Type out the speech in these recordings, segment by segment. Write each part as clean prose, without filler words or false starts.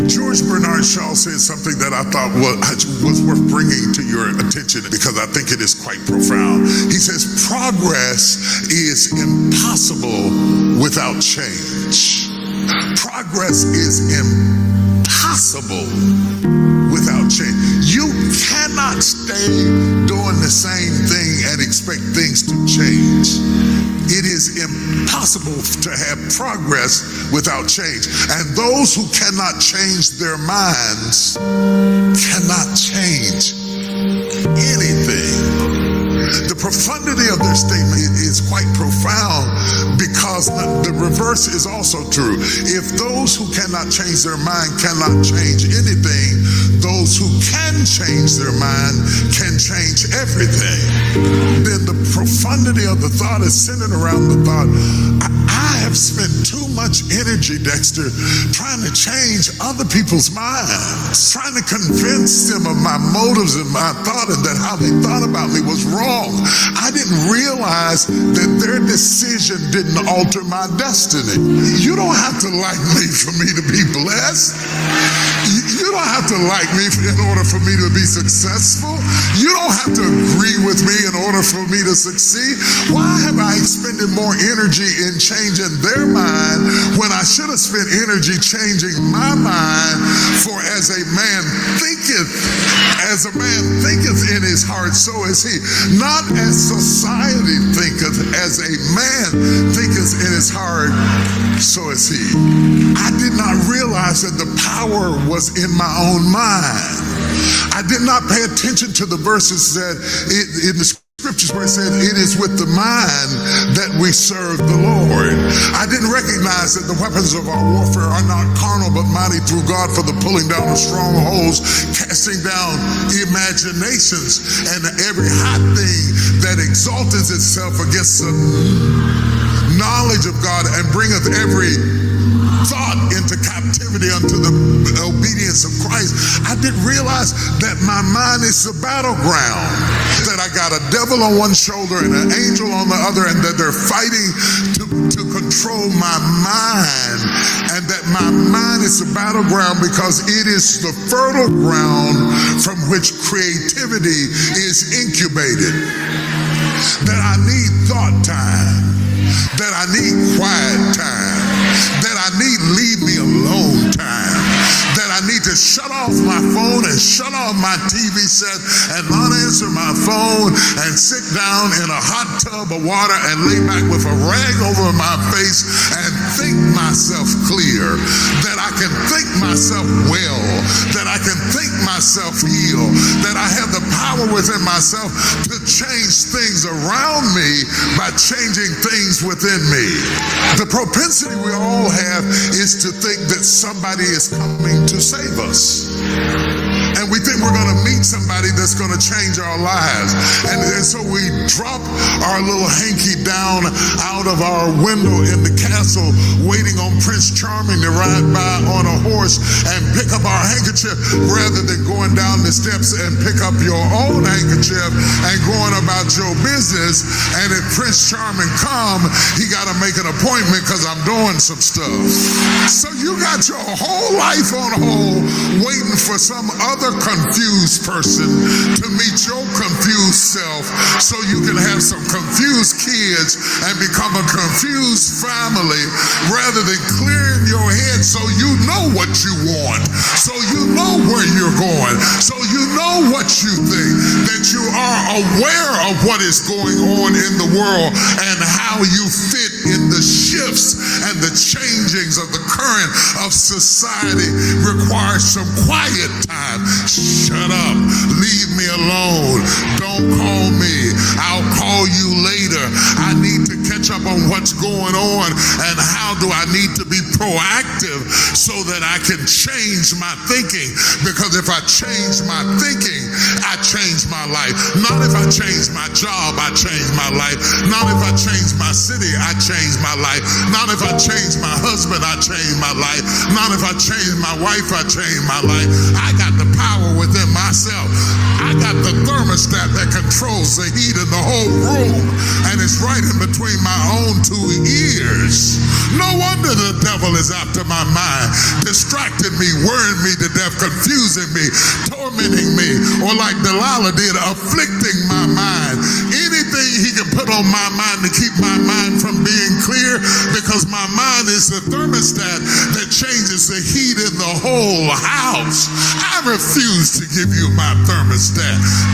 George Bernard Shaw said something that I thought was worth bringing to your attention because I think it is quite profound. He says, progress is impossible without change. Progress is impossible without change. You cannot stay doing the same thing and expect things to change. It is impossible to have progress without change. And those who cannot change their minds cannot change anything. The profundity of their statement is quite profound because the reverse is also true. If those who cannot change their mind cannot change anything, those who can change their mind can change everything. Then the profundity of the thought is centered around the thought, I have spent too much energy, Dexter, trying to change other people's minds, trying to convince them of my motives and my thought and that how they thought about me was wrong. I didn't realize that their decision didn't alter my destiny. You don't have to like me for me to be blessed. You don't have to like me in order for me to be successful. You don't have to agree with me in order for me to succeed. Why have I expended more energy in changing their mind when I should have spent energy changing my mind? For as a man thinketh in his heart, so is he. Not as society thinketh, as a man thinketh in his heart, so is he. I did not realize that the power was in my own mind. I did not pay attention to the verses that in the scriptures where it said, it is with the mind that we serve the Lord. I didn't recognize that the weapons of our warfare are not carnal, but mighty through God for the pulling down of strongholds, casting down imaginations, and every high thing that exalteth itself against the knowledge of God, and bringeth every thought into captivity unto the obedience of Christ. I didn't realize that my mind is the battleground, that I got a devil on one shoulder and an angel on the other, and that they're fighting to control my mind, and that my mind is the battleground because it is the fertile ground from which creativity is incubated. That I need thought time, that I need quiet time, that I need leave me alone time, that I need to shut off my phone and shut off my TV set and not answer my phone and sit down in a hot tub of water and lay back with a rag over my face and think myself clear, that I can think myself well, that I can think myself heal, that I have the power within myself to change things around me by changing things within me. The propensity we all have is to think that somebody is coming to save us. And we think we're going to meet somebody that's going to change our lives. And so we drop our little hanky down out of our window in the castle, waiting on Prince Charming to ride by on a horse and pick up our handkerchief, rather than going down the steps and pick up your own handkerchief and going about your business. And if Prince Charming come, he got to make an appointment because I'm doing some stuff. So you got your whole life on hold waiting for some other confused person to meet your confused self so you can have some confused kids and become a confused family, rather than clearing your head so you know what you want, so you know where you're going, so you know what you think, that you are aware of what is going on in the world and how you fit in the shifts and the changings of the current of society. Requires some quiet time. Shut up, leave me alone, don't call me, I'll call you later. I need to catch up on what's going on, and how do I need to be proactive so that I can change my thinking, because if I change my thinking, I change my life. Not if I change my job, I change my life. Not if I change my city, I change my life. Not if I change my husband, I change my life. Not if I change my wife, I change my life. I got the power within myself. I got the thermostat that controls the heat in the whole room, and it's right in between my own two ears. No wonder the devil is after my mind, distracting me, worrying me to death, confusing me, tormenting me, or like Delilah did, afflicting my mind. Anything he can put on my mind to keep my mind from being clear, because my mind is the thermostat that changes the heat in the whole house. I refuse to give you my thermostat.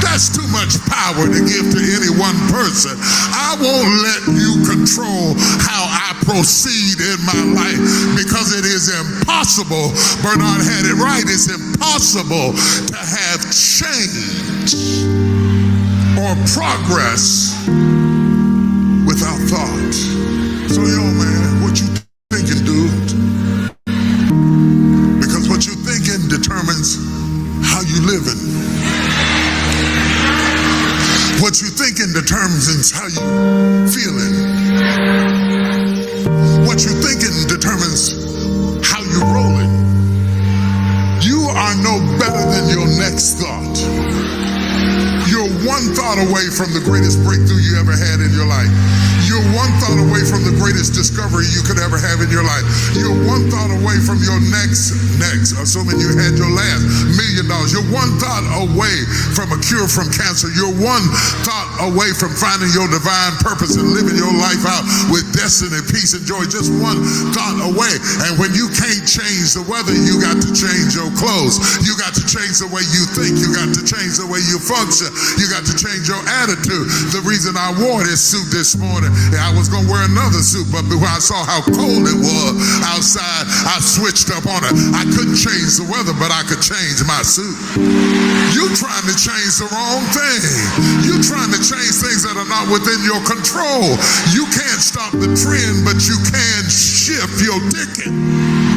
That's too much power to give to any one person. I won't let you control how I proceed in my life, because it is impossible. Bernard had it right. It's impossible to have change or progress without thought. So, yo, man, what you thinking, dude? Because what you're thinking determines how you living. What you're thinking determines how you feeling. What you're thinking determines how you rolling. You are no better than your next thought. You're one thought away from the greatest breakthrough you ever had in your life. You're one thought away from the greatest discovery you could ever have in your life. You're one thought away from your next, assuming you had your last $1 million. You're one thought away from a cure from cancer. You're one thought away from finding your divine purpose and living your life out with destiny, peace, and joy. Just one thought away. And when you can't change the weather, you got to change your clothes. You got to change the way you think. You got to change the way you function. You got to change your attitude. The reason I wore this suit this morning, I was going to wear another suit, but when I saw how cold it was outside, I switched up on it. I couldn't change the weather, but I could change my suit. You trying to change the wrong thing. You trying to change things that are not within your control. You can't stop the trend, but you can shift your ticket.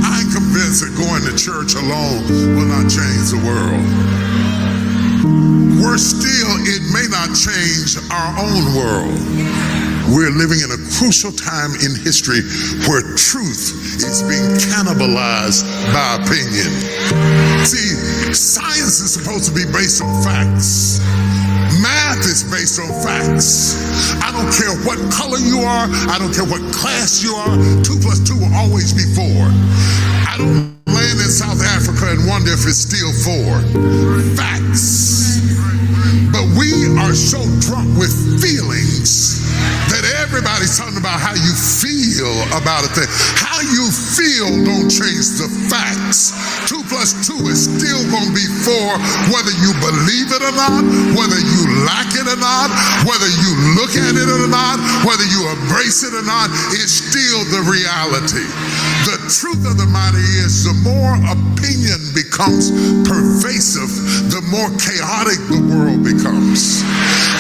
I'm convinced that going to church alone will not change the world. Worse still, it may not change our own world. We're living in a crucial time in history where truth is being cannibalized by opinion. See, science is supposed to be based on facts. Math is based on facts. I don't care what color you are. I don't care what class you are. 2 + 2 will always be 4. I don't land in South Africa and wonder if it's still 4. Facts. But we are so drunk with feelings that everybody's talking about how you feel about a thing. How you feel don't change the facts. 2 + 2 is still going to be 4, whether you believe it or not, whether you like it or not, whether you look at it or not, whether you embrace it or not, it's still the reality. The truth of the matter is, the more opinion becomes pervasive, the more chaotic the world becomes.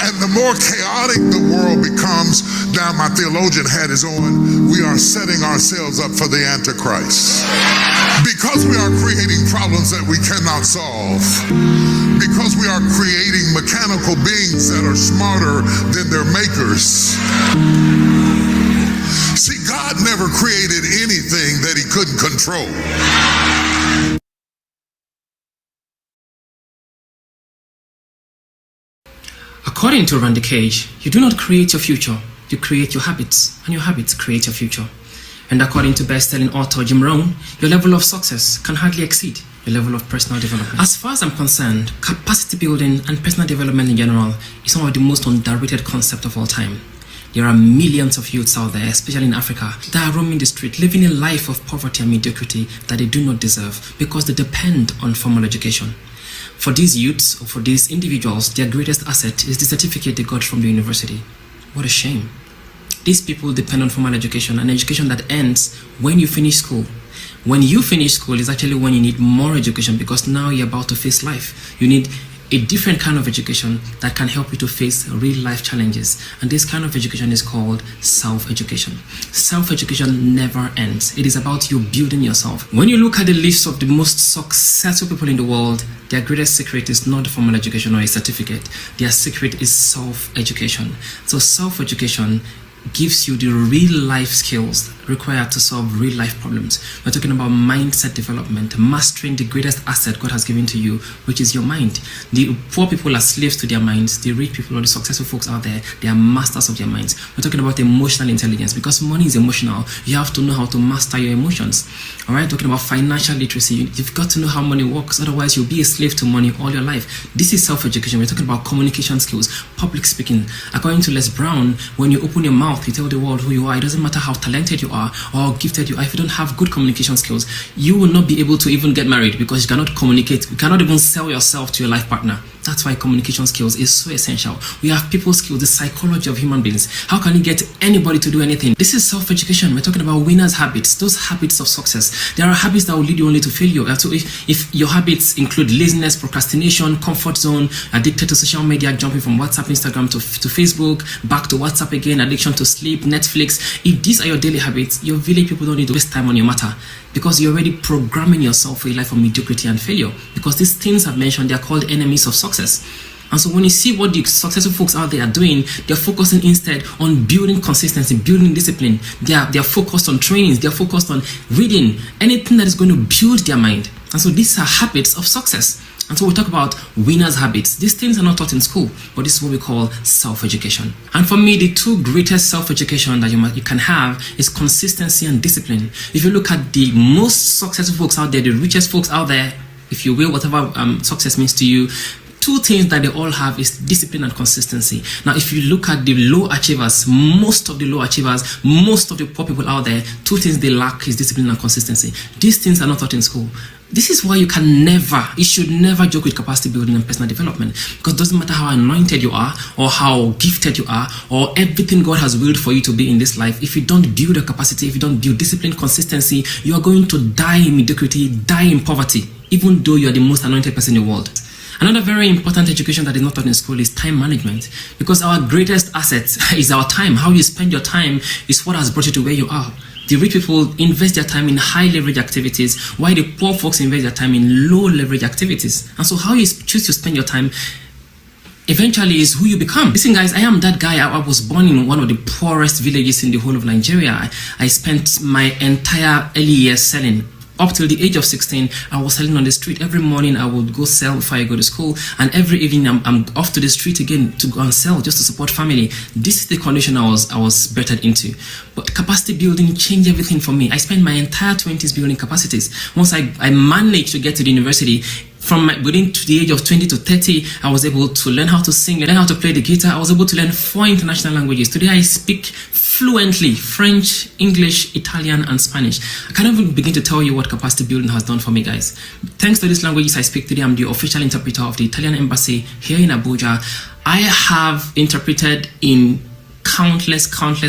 And the more chaotic the world becomes, now my theologian hat is on, we are setting ourselves up for the Antichrist. Because we are creating problems that we cannot solve. Because we are creating mechanical beings that are smarter than their makers. See, God never created anything that he couldn't control. According to Randy Cage, you do not create your future, you create your habits, and your habits create your future. And according to best-selling author Jim Rohn, your level of success can hardly exceed your level of personal development. As far as I'm concerned, capacity building and personal development in general is one of the most underrated concepts of all time. There are millions of youths out there, especially in Africa, that are roaming the street, living a life of poverty and mediocrity that they do not deserve because they depend on formal education. For these youths, or for these individuals, their greatest asset is the certificate they got from the university. What a shame. These people depend on formal education, an education that ends when you finish school. When you finish school is actually when you need more education, because now you're about to face life. You need a different kind of education that can help you to face real life challenges. And this kind of education is called self-education. Self-education never ends. It is about you building yourself. When you look at the list of the most successful people in the world, their greatest secret is not formal education or a certificate. Their secret is self-education. So self-education gives you the real life skills required to solve real life problems. We're talking about mindset development, mastering the greatest asset God has given to you, which is your mind. The poor people are slaves to their minds. The rich people or the successful folks out there, they are masters of their minds. We're talking about emotional intelligence, because money is emotional. You have to know how to master your emotions. All right, talking about financial literacy, you've got to know how money works. Otherwise, you'll be a slave to money all your life. This is self-education. We're talking about communication skills, public speaking. According to Les Brown, when you open your mouth, you tell the world who you are. It doesn't matter how talented you are or how gifted you are. If you don't have good communication skills, you will not be able to even get married, because you cannot communicate. You cannot even sell yourself to your life partner. That's why communication skills is so essential. We have people skills, the psychology of human beings. How can you get anybody to do anything? This is self-education. We're talking about winners' habits, those habits of success. There are habits that will lead you only to failure. So if your habits include laziness, procrastination, comfort zone, addicted to social media, jumping from WhatsApp, Instagram to Facebook, back to WhatsApp again, addiction to sleep, Netflix, if these are your daily habits, your village people don't need to waste time on your matter, because you're already programming yourself for a life of mediocrity and failure. Because these things I've mentioned, they're called enemies of success. And so when you see what the successful folks out there are doing, they're focusing instead on building consistency, building discipline. They're focused on trainings, they're focused on reading, anything that is going to build their mind. And so these are habits of success. And so we talk about winners' habits. These things are not taught in school, but this is what we call self-education. And for me, the two greatest self-education that you can have is consistency and discipline. If you look at the most successful folks out there, the richest folks out there, if you will, whatever success means to you, two things that they all have is discipline and consistency. Now, if you look at the low achievers, most of the low achievers, most of the poor people out there, two things they lack is discipline and consistency. These things are not taught in school. This is why you should never joke with capacity building and personal development, because it doesn't matter how anointed you are or how gifted you are or everything God has willed for you to be in this life. If you don't build a capacity, if you don't build discipline, consistency, you are going to die in mediocrity, die in poverty, even though you are the most anointed person in the world. Another very important education that is not taught in school is time management, because our greatest asset is our time. How you spend your time is what has brought you to where you are. The rich people invest their time in high leverage activities, while the poor folks invest their time in low leverage activities. And so how you choose to spend your time eventually is who you become. Listen guys, I am that guy. I was born in one of the poorest villages in the whole of Nigeria. I spent my entire early years selling. Up till the age of 16, I was selling on the street. Every morning I would go sell before I go to school, and every evening I'm off to the street again to go and sell just to support family. This is the condition I was bettered into. But capacity building changed everything for me. I spent my entire 20s building capacities. Once I managed to get to the university, within the age of 20 to 30, I was able to learn how to sing, learn how to play the guitar. I was able to learn 4 international languages. Today I speak fluently French, English, Italian, and Spanish. I can't even begin to tell you what capacity building has done for me, guys. Thanks to these languages I speak today, I'm the official interpreter of the Italian embassy here in Abuja. I have interpreted in countless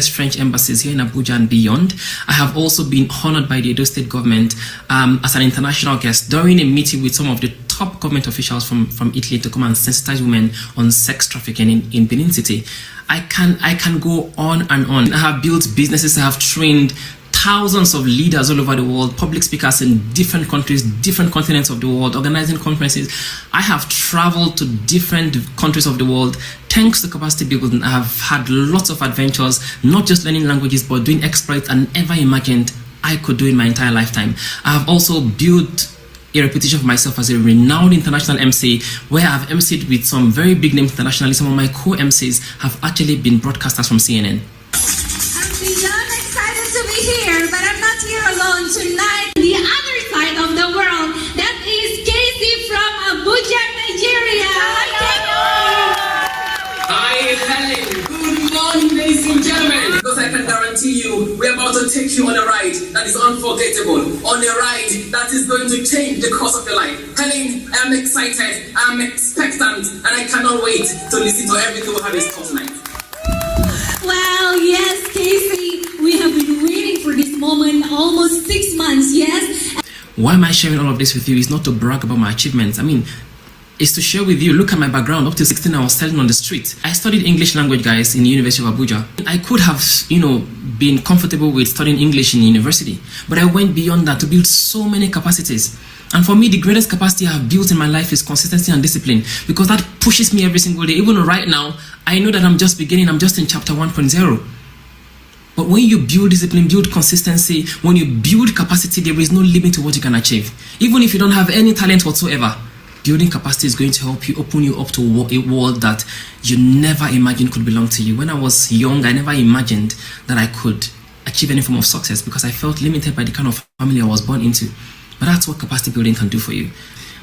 French embassies here in Abuja and beyond. I have also been honored by the Edo State government as an international guest during a meeting with some of the top government officials from Italy to come and sensitize women on sex trafficking in Benin City. I can go on and on. I have built businesses, I have trained thousands of leaders all over the world, public speakers in different countries, different continents of the world, organizing conferences. I have traveled to different countries of the world. Thanks to capacity building, I have had lots of adventures, not just learning languages, but doing exploits I never imagined I could do in my entire lifetime. I have also built a reputation for myself as a renowned international MC, where I've MC'd with some very big names internationally. Some of my co-MCs have actually been broadcasters from CNN. I'm beyond excited to be here, but I'm not here alone tonight. The other side of the world, that is Casey from Abuja, Nigeria. Hi, Helen. Good morning, ladies and gentlemen. Because I can guarantee you, we're about to take you on a ride that is unforgettable, on a ride that is going to change the course of your life. Helen, I am excited, I am expectant, and I cannot wait to listen to everything we have in store tonight. Well, yes, Casey, we have been waiting for this moment almost 6 months, yes? Why am I sharing all of this with you? It's not to brag about my achievements. It's to share with you. Look at my background. Up to 16, I was selling on the street. I studied English language, guys, in the University of Abuja. I could have, been comfortable with studying English in university, but I went beyond that to build so many capacities. And for me, the greatest capacity I have built in my life is consistency and discipline, because that pushes me every single day. Even right now, I know that I'm just beginning. I'm just in chapter 1.0. But when you build discipline, build consistency, when you build capacity, there is no limit to what you can achieve. Even if you don't have any talent whatsoever, building capacity is going to help you, open you up to a world that you never imagined could belong to you. When I was young, I never imagined that I could achieve any form of success because I felt limited by the kind of family I was born into. But that's what capacity building can do for you.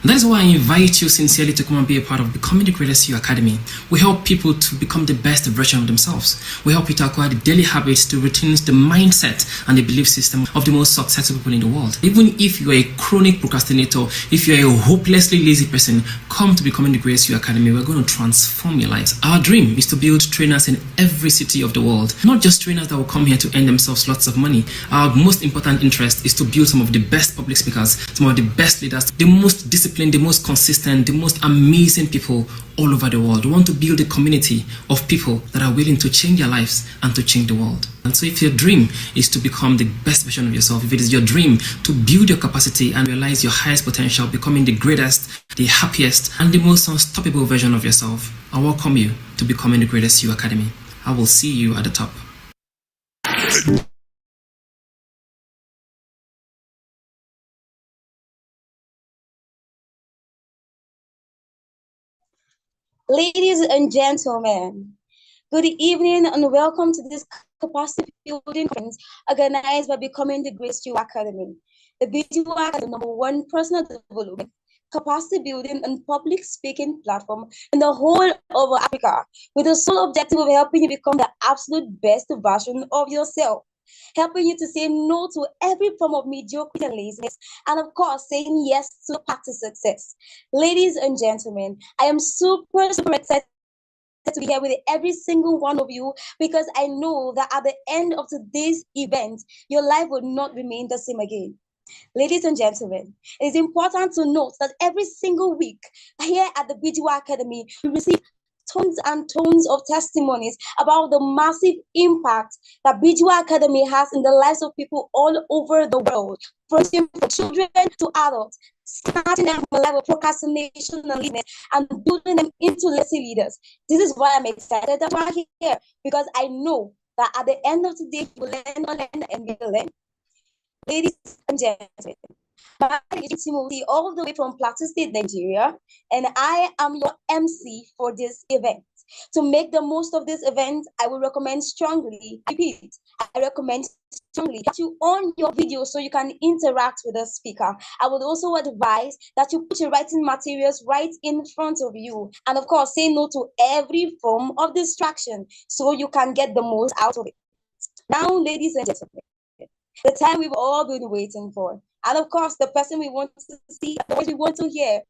And that is why I invite you sincerely to come and be a part of Becoming the Greatest You Academy. We help people to become the best version of themselves. We help you to acquire the daily habits, the routines, the mindset, and the belief system of the most successful people in the world. Even if you are a chronic procrastinator, if you are a hopelessly lazy person, come to Becoming the Greatest You Academy. We're going to transform your lives. Our dream is to build trainers in every city of the world. Not just trainers that will come here to earn themselves lots of money. Our most important interest is to build some of the best public speakers, some of the best leaders, the most disciplined, the most consistent, the most amazing people all over the world. We want to build a community of people that are willing to change their lives and to change the world. And so if your dream is to become the best version of yourself, if it is your dream to build your capacity and realize your highest potential, becoming the greatest, the happiest, and the most unstoppable version of yourself, I welcome you to Becoming the Greatest You Academy. I will see you at the top. Ladies and gentlemen, good evening and welcome to this capacity building conference organized by Becoming the Greatest You Academy. The BGU Academy, the #1 personal development, capacity building, and public speaking platform in the whole of Africa, with the sole objective of helping you become the absolute best version of yourself, helping you to say no to every form of mediocrity and laziness, and of course, saying yes to the path to success. Ladies and gentlemen, I am super excited to be here with every single one of you because I know that at the end of today's event, your life will not remain the same again. Ladies and gentlemen, it is important to note that every single week here at the BGU Academy, we receive tons and tons of testimonies about the massive impact that BGU Academy has in the lives of people all over the world, from children to adults, starting them from a level of procrastination and laziness and building them into legacy leaders. This is why I'm excited that we're here, because I know that at the end of the day, we'll learn and we will learn. Ladies and gentlemen, my name is Timothy, all the way from Plateau State, Nigeria, and I am your MC for this event. To make the most of this event, I will recommend strongly, I recommend strongly that you on your video so you can interact with the speaker. I would also advise that you put your writing materials right in front of you. And of course, say no to every form of distraction so you can get the most out of it. Now, ladies and gentlemen, the time we've all been waiting for. And of course, the person we want to see, the voice we want to hear.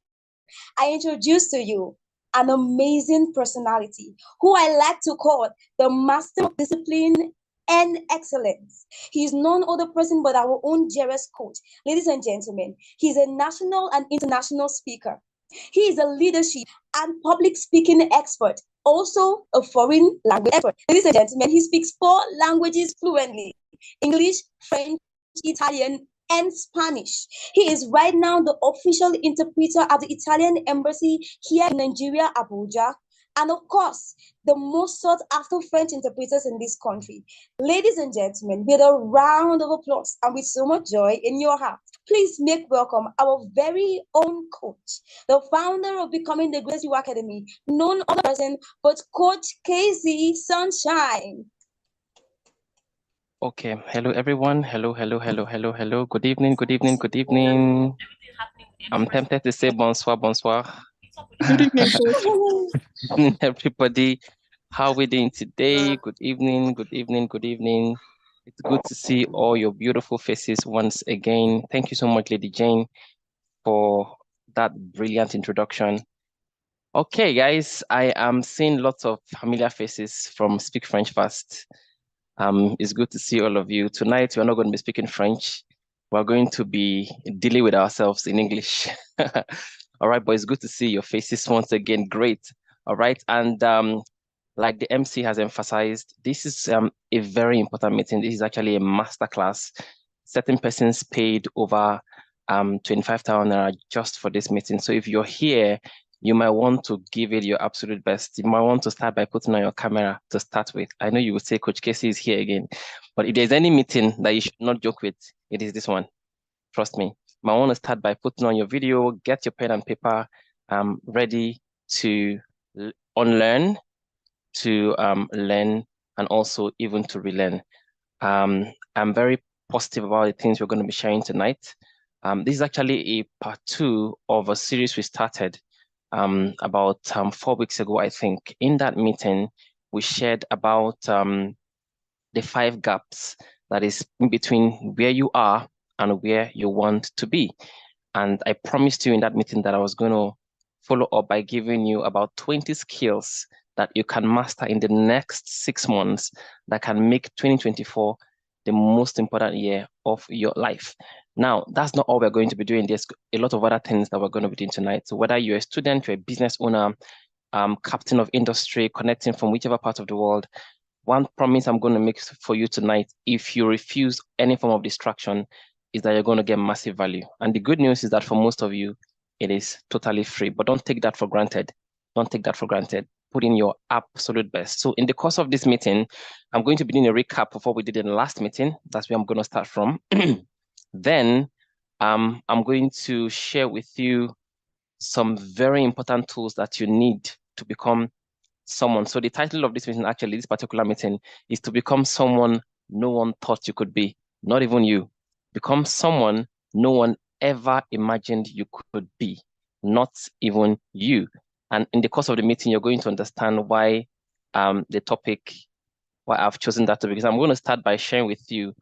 I introduce to you an amazing personality who I like to call the master of discipline and excellence. He is none other person but our own dearest coach. Ladies and gentlemen, he's a national and international speaker. He is a leadership and public speaking expert, also a foreign language expert. Ladies and gentlemen, he speaks 4 languages fluently: English, French, Italian, and Spanish. He is right now the official interpreter at the Italian embassy here in Nigeria, Abuja, and of course, the most sought after French interpreters in this country. Ladies and gentlemen, with a round of applause and with so much joy in your heart, please make welcome our very own coach, the founder of Becoming the Greatest You Academy, none other person but Coach KZ Sunshine. Okay, hello everyone. Hello. Good evening. I'm tempted to say bonsoir. Good evening, coach. Good evening, everybody. How are we doing today? Good evening. It's good to see all your beautiful faces once again. Thank you so much, Lady Jane, for that brilliant introduction. Okay, guys, I am seeing lots of familiar faces from Speak French Fast. It's good to see all of you. Tonight, we're not going to be speaking French. We're going to be dealing with ourselves in English. All right, but it's good to see your faces once again. Great. All right. And like the MC has emphasized, this is a very important meeting. This is actually a masterclass. Certain persons paid over 25,000 naira just for this meeting. So if you're here, you might want to give it your absolute best. You might want to start by putting on your camera to start with. I know you would say Coach Casey is here again, but if there's any meeting that you should not joke with, it is this one. Trust me. You might want to start by putting on your video, get your pen and paper ready to unlearn, to learn, and also even to relearn. I'm very positive about the things we're going to be sharing tonight. This is actually a part 2 of a series we started about 4 weeks ago, I think. In that meeting, we shared about the 5 gaps that is in between where you are and where you want to be. And I promised you in that meeting that I was going to follow up by giving you about 20 skills that you can master in the next 6 months that can make 2024 the most important year of your life. Now, that's not all we're going to be doing. There's a lot of other things that we're going to be doing tonight. So whether you're a student, you're a business owner, captain of industry, connecting from whichever part of the world, one promise I'm going to make for you tonight, if you refuse any form of distraction, is that you're going to get massive value. And the good news is that for most of you, it is totally free, but don't take that for granted. Don't take that for granted. Put in your absolute best. So in the course of this meeting, I'm going to be doing a recap of what we did in the last meeting. That's where I'm going to start from. Then I'm going to share with you some very important tools that you need to become someone. So the title of this meeting, actually, this particular meeting, is to become someone no one thought you could be, not even you. Become someone no one ever imagined you could be, not even you. And in the course of the meeting, you're going to understand why the topic, why I've chosen that topic. Because I'm going to start by sharing with you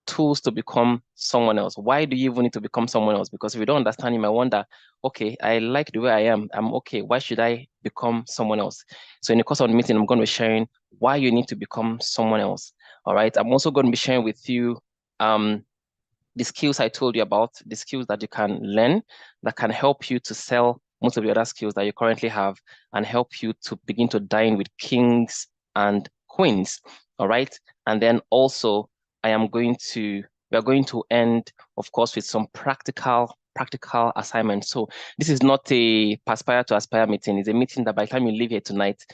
tools to become someone else. Why do you even need to become someone else? Because if you don't understand, you might wonder, okay, I like the way I am. I'm okay. Why should I become someone else? So in the course of the meeting, I'm going to be sharing why you need to become someone else. All right. I'm also going to be sharing with you the skills I told you about, the skills that you can learn that can help you to sell most of the other skills that you currently have and help you to begin to dine with kings and queens. All right. And then also, we are going to end, of course, with some practical assignments. So this is not a Perspire to Aspire meeting. It's a meeting that by the time you leave here tonight,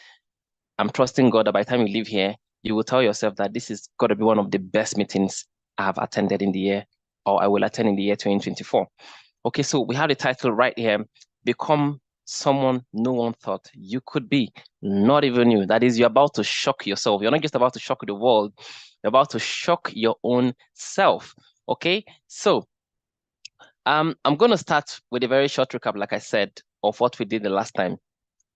I'm trusting God that by the time you leave here, you will tell yourself that this is going to be one of the best meetings I have attended in the year, or I will attend in the year 2024. Okay, so we have the title right here, Become Someone No One Thought You Could Be, not even you. That is, you're about to shock yourself. You're not just about to shock the world, you're about to shock your own self. Okay, so I'm going to start with a very short recap, like I said, of what we did the last time.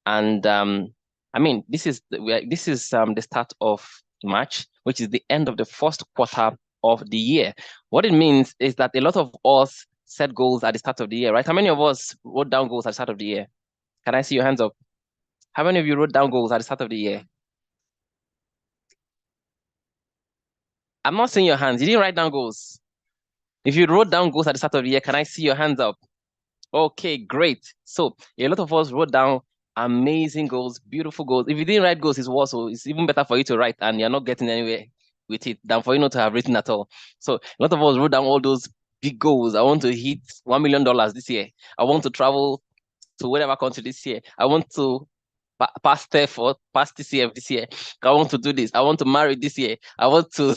And I mean, this is the start of March, which is the end of the first quarter of the year. What it means is that a lot of us set goals at the start of the year, right? How many of us wrote down goals at the start of the year? Can I see your hands up? How many of you wrote down goals at the start of the year? I'm not seeing your hands. You didn't write down goals. If you wrote down goals at the start of the year, can I see your hands up? Okay, great. So a lot of us wrote down amazing goals, beautiful goals. If you didn't write goals, it's even better for you to write and you're not getting anywhere with it than for you not to have written at all. So a lot of us wrote down all those big goals. I want to hit $1 million this year. I want to travel to whatever country this year. I want to pass TCF this year. I want to do this. I want to marry this year. I want to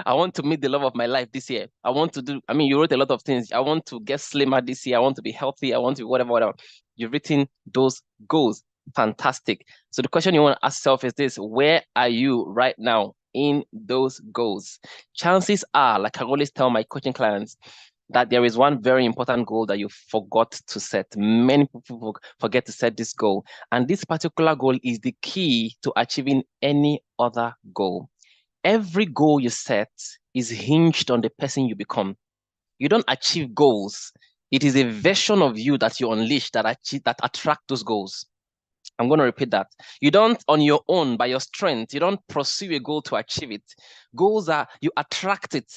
I want to meet the love of my life this year. I want to do, I mean, you wrote a lot of things. I want to get slimmer this year. I want to be healthy. I want to whatever. You've written those goals. Fantastic. So the question you want to ask yourself is this: where are you right now in those goals? Chances are, like I always tell my coaching clients, that there is one very important goal that you forgot to set. Many people forget to set this goal. And this particular goal is the key to achieving any other goal. Every goal you set is hinged on the person you become. You don't achieve goals. It is a version of you that you unleash that attract those goals. I'm going to repeat that. You don't, on your own, by your strength, you don't pursue a goal to achieve it. Goals are, you attract it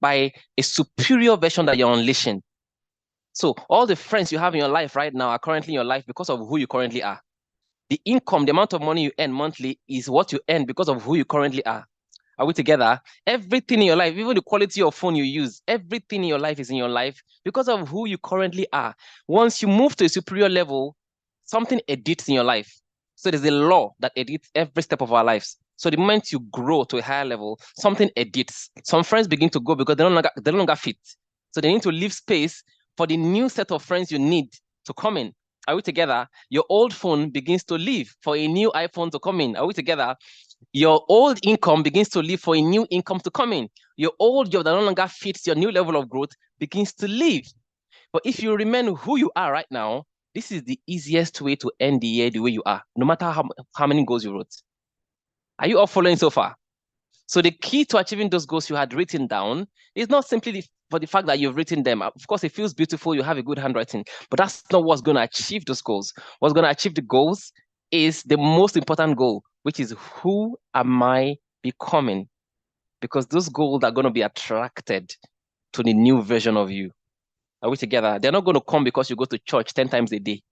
by a superior version that you're unleashing. So all the friends you have in your life right now are currently in your life because of who you currently are. The income, the amount of money you earn monthly is what you earn because of who you currently are. Are we together? Everything in your life, even the quality of phone you use, everything in your life is in your life because of who you currently are. Once you move to a superior level, something edits in your life. So there's a law that edits every step of our lives. So the moment you grow to a higher level, something edits. Some friends begin to go because they no longer fit. So they need to leave space for the new set of friends you need to come in. Are we together? Your old phone begins to leave for a new iPhone to come in. Are we together? Your old income begins to leave for a new income to come in. Your old job that no longer fits your new level of growth begins to leave. But if you remain who you are right now, this is the easiest way to end the year the way you are, no matter how many goals you wrote. Are you all following so far? So the key to achieving those goals you had written down is not simply for the fact that you've written them. Of course, it feels beautiful, you have a good handwriting, but that's not what's going to achieve those goals. What's going to achieve the goals is the most important goal, which is who am I becoming? Because those goals are going to be attracted to the new version of you. Are we together? They're not going to come because you go to church 10 times a day,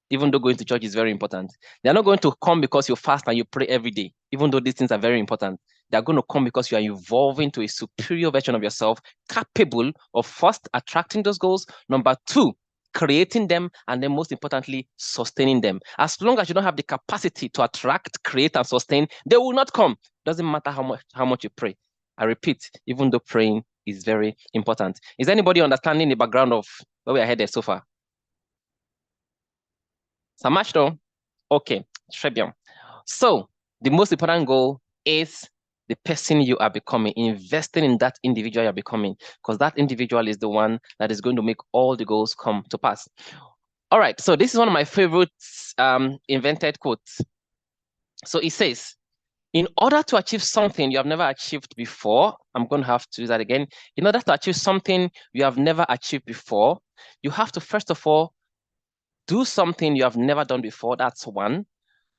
even though going to church is very important. They're not going to come because you fast and you pray every day, even though these things are very important. They're going to come because you are evolving to a superior version of yourself, capable of first attracting those goals, number two, creating them, and then most importantly, sustaining them. As long as you don't have the capacity to attract, create, and sustain, they will not come. Doesn't matter how much you pray. I repeat, even though praying is very important. Is anybody understanding the background of where we are headed so far? Samashto? Okay, très bien. So the most important goal is the person you are becoming, investing in that individual you're becoming, because that individual is the one that is going to make all the goals come to pass. All right, so this is one of my favorite invented quotes. So it says, in order to achieve something you have never achieved before, I'm going to have to use that again. In order to achieve something you have never achieved before, you have to first of all do something you have never done before. That's one.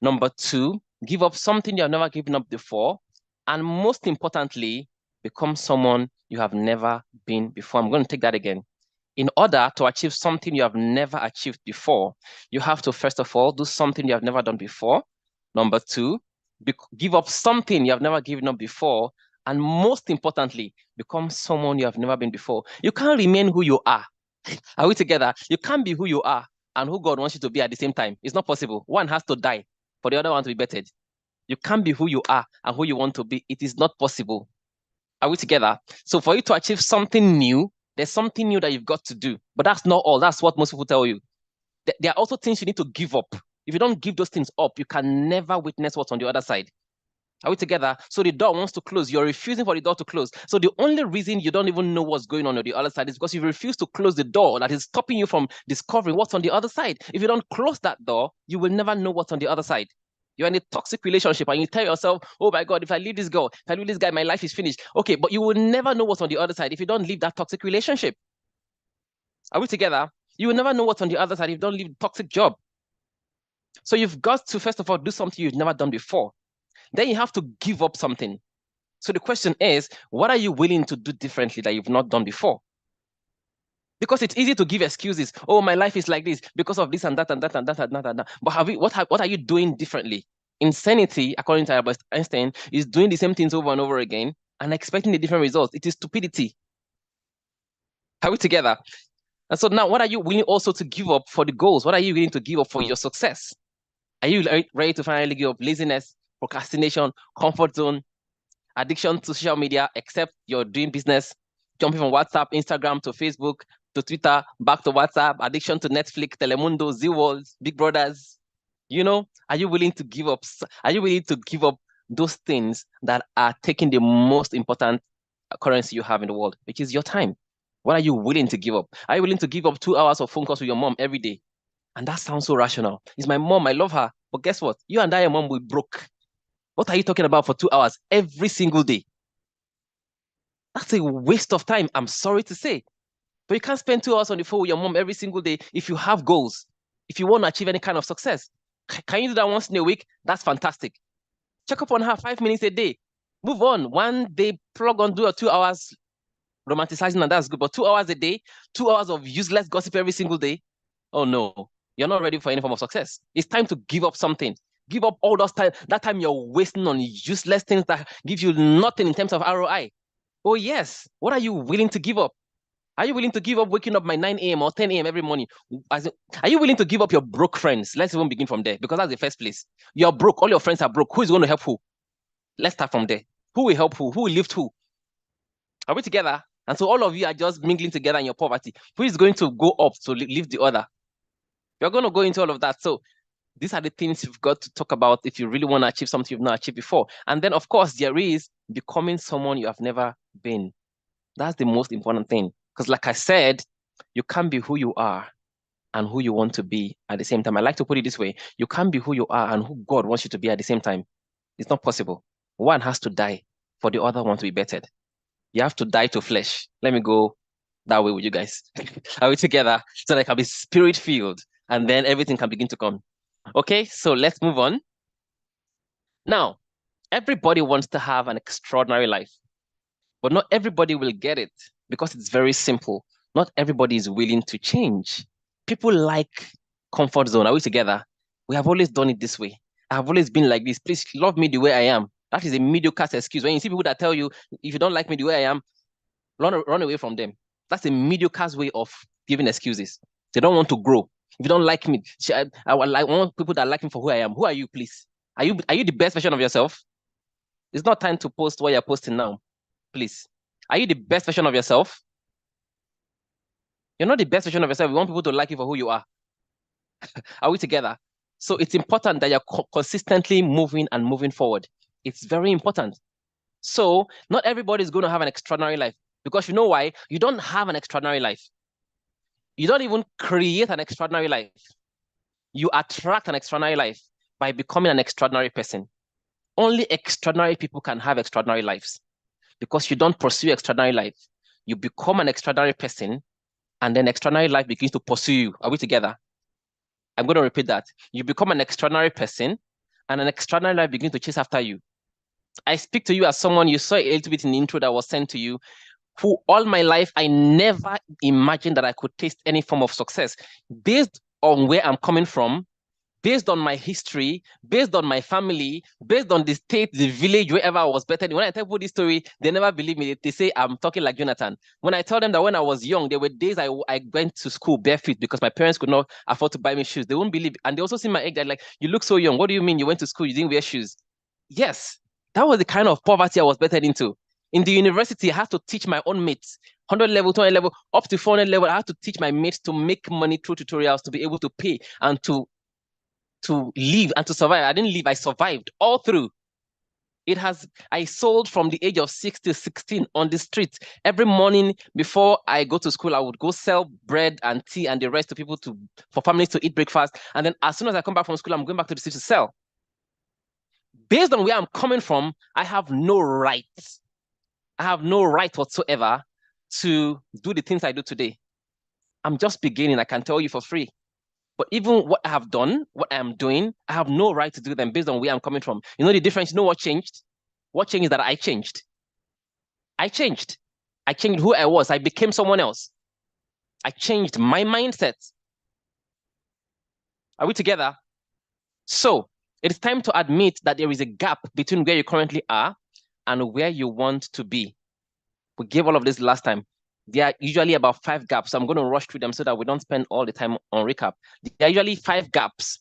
Number two, give up something you have never given up before. And most importantly, become someone you have never been before. I'm going to take that again. In order to achieve something you have never achieved before, you have to first of all do something you have never done before. Number two, give up something you have never given up before. And most importantly, become someone you have never been before. You can't remain who you are. Are we together? You can't be who you are and who God wants you to be at the same time. It's not possible. One has to die for the other one to be bettered. You can't be who you are and who you want to be. It is not possible. Are we together? So for you to achieve something new, there's something new that you've got to do. But that's not all. That's what most people tell you. There are also things you need to give up. If you don't give those things up, you can never witness what's on the other side. Are we together? So the door wants to close. You're refusing for the door to close. So the only reason you don't even know what's going on the other side is because you refuse to close the door that is stopping you from discovering what's on the other side. If you don't close that door, you will never know what's on the other side. You're in a toxic relationship and you tell yourself, oh my God, if I leave this girl, if I leave this guy, my life is finished. Okay, but you will never know what's on the other side if you don't leave that toxic relationship. Are we together? You will never know what's on the other side if you don't leave the toxic job. So you've got to, first of all, do something you've never done before. Then you have to give up something. So the question is, what are you willing to do differently that you've not done before? Because it's easy to give excuses. Oh, my life is like this because of this and that and that and that and that and that. But what are you doing differently? Insanity, according to Albert Einstein, is doing the same things over and over again and expecting a different result. It is stupidity. Are we together? And so now, what are you willing also to give up for the goals? What are you willing to give up for your success? Are you ready to finally give up laziness, procrastination, comfort zone, addiction to social media, except you're doing business, jumping from WhatsApp, Instagram to Facebook, to Twitter, back to WhatsApp, addiction to Netflix, Telemundo, Z-World, Big Brothers? You know, are you willing to give up? Are you willing to give up those things that are taking the most important currency you have in the world, which is your time? What are you willing to give up? Are you willing to give up 2 hours of phone calls with your mom every day? And that sounds so rational. It's my mom, I love her. But guess what? You and I, your mom, will broke. What are you talking about for 2 hours every single day? That's a waste of time, I'm sorry to say. But you can't spend 2 hours on the phone with your mom every single day if you have goals, if you want to achieve any kind of success. Can you do that once in a week? That's fantastic. Check up on her 5 minutes a day. Move on. One day, plug on, do a 2 hours romanticizing, and that's good. But 2 hours a day, 2 hours of useless gossip every single day. Oh no, you're not ready for any form of success. It's time to give up something. Give up all that time you're wasting on useless things that give you nothing in terms of ROI. Oh yes, what are you willing to give up? Are you willing to give up waking up by 9 a.m. or 10 a.m. every morning? Are you willing to give up your broke friends? Let's even begin from there, because that's the first place. You're broke, all your friends are broke. Who is going to help who? Let's start from there. Who will help who? Who will lift who? Are we together? And so all of you are just mingling together in your poverty. Who is going to go up to lift the other? You're going to go into all of that. So these are the things you've got to talk about if you really want to achieve something you've not achieved before. And then, of course, there is becoming someone you have never been. That's the most important thing. Because like I said, you can't be who you are and who you want to be at the same time. I like to put it this way. You can't be who you are and who God wants you to be at the same time. It's not possible. One has to die for the other one to be bettered. You have to die to flesh. Let me go that way with you guys. Are we together? So that I can be spirit-filled and then everything can begin to come. Okay, so let's move on. Now, everybody wants to have an extraordinary life, but not everybody will get it because it's very simple. Not everybody is willing to change. People like comfort zone. Are we together? We have always done it this way. I have always been like this. Please love me the way I am. That is a mediocre excuse. When you see people that tell you, if you don't like me the way I am, run away from them. That's a mediocre way of giving excuses. They don't want to grow. If you don't like me, I want people that like me for who I am. Who are you, please? Are you the best version of yourself? It's not time to post what you're posting now. Please. Are you the best version of yourself? You're not the best version of yourself. We want people to like you for who you are. Are we together? So it's important that you're consistently moving and moving forward. It's very important. So not everybody is going to have an extraordinary life, because you know why? You don't have an extraordinary life. You don't even create an extraordinary life. You attract an extraordinary life by becoming an extraordinary person. Only extraordinary people can have extraordinary lives, because you don't pursue extraordinary life. You become an extraordinary person, and then extraordinary life begins to pursue you. Are we together? I'm going to repeat that. You become an extraordinary person, and an extraordinary life begins to chase after you. I speak to you as someone, you saw a little bit in the intro that was sent to you, who all my life, I never imagined that I could taste any form of success. Based on where I'm coming from, based on my history, based on my family, based on the state, the village, wherever I was better. When I tell people this story, they never believe me. They say I'm talking like Jonathan. When I tell them that when I was young, there were days I went to school barefoot because my parents could not afford to buy me shoes. They won't believe. And they also see my age. They're like, you look so young. What do you mean you went to school, you didn't wear shoes? Yes, that was the kind of poverty I was bettered into. In the university, I had to teach my own mates, 100 level, 200 level, up to 400 level. I had to teach my mates to make money through tutorials to be able to pay and to live and to survive. I didn't live, I survived all through. I sold from the age of 6 to 16 on the street. Every morning before I go to school, I would go sell bread and tea and the rest to people for families to eat breakfast. And then as soon as I come back from school, I'm going back to the city to sell. Based on where I'm coming from, I have no rights. I have no right whatsoever to do the things I do today. I'm just beginning, I can tell you for free. But even what I have done, what I am doing, I have no right to do them based on where I'm coming from. You know the difference? You know what changed? What changed is that I changed. I changed who I was. I became someone else. I changed my mindset. Are we together? So it is time to admit that there is a gap between where you currently are and where you want to be. We gave all of this last time. There are usually about 5 gaps. So I'm going to rush through them so that we don't spend all the time on recap. There are usually 5 gaps.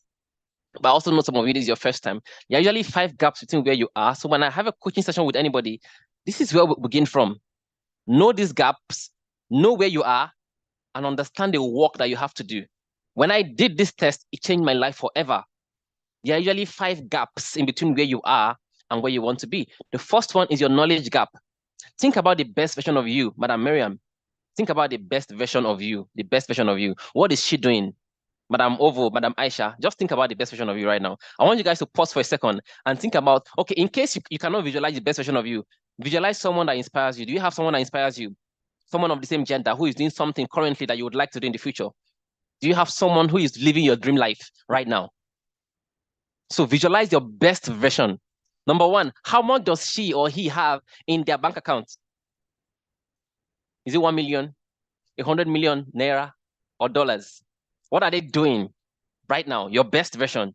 But I also know some of you, this is your first time. There are usually 5 gaps between where you are. So when I have a coaching session with anybody, this is where we begin from. Know these gaps, know where you are, and understand the work that you have to do. When I did this test, it changed my life forever. There are usually 5 gaps in between where you are and where you want to be. The first one is your knowledge gap. Think about the best version of you, Madam Miriam. Think about the best version of you, the best version of you. What is she doing? Madam Ovo, Madam Aisha, just think about the best version of you right now. I want you guys to pause for a second and think about, okay, in case you cannot visualize the best version of you, visualize someone that inspires you. Do you have someone that inspires you? Someone of the same gender who is doing something currently that you would like to do in the future? Do you have someone who is living your dream life right now? So visualize your best version. Number 1, how much does she or he have in their bank account? Is it 1 million, 100 million naira, or dollars? What are they doing right now? Your best version.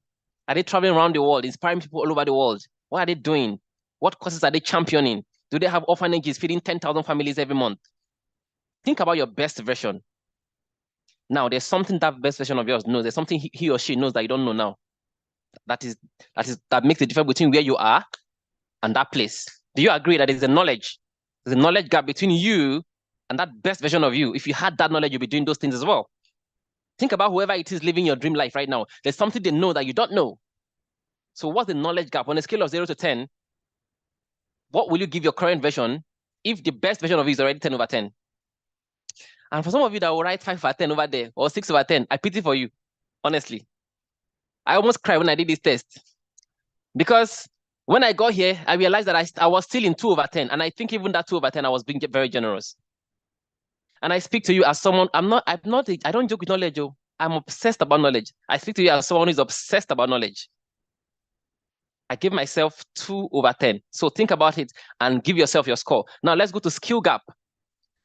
Are they traveling around the world, inspiring people all over the world? What are they doing? What causes are they championing? Do they have orphanages feeding 10,000 families every month? Think about your best version. Now, there's something that best version of yours knows. There's something he or she knows that you don't know now. That makes the difference between where you are and that place. Do you agree that there's a knowledge gap between you and that best version of you? If you had that knowledge, you'll be doing those things as well. Think about whoever it is living your dream life right now. There's something they know that you don't know. So what's the knowledge gap? On a scale of 0 to 10, what will you give your current version if the best version of you is already 10 over 10? And for some of you that will write 5 over 10 over there or 6 over 10, I pity for you, honestly. I almost cried when I did this test. Because when I got here, I realized that I was still in 2 over 10. And I think even that 2 over 10, I was being very generous. And I speak to you as someone, I don't joke with knowledge, Joe. I'm obsessed about knowledge. I speak to you as someone who's obsessed about knowledge. I give myself 2 over 10. So think about it and give yourself your score. Now let's go to skill gap.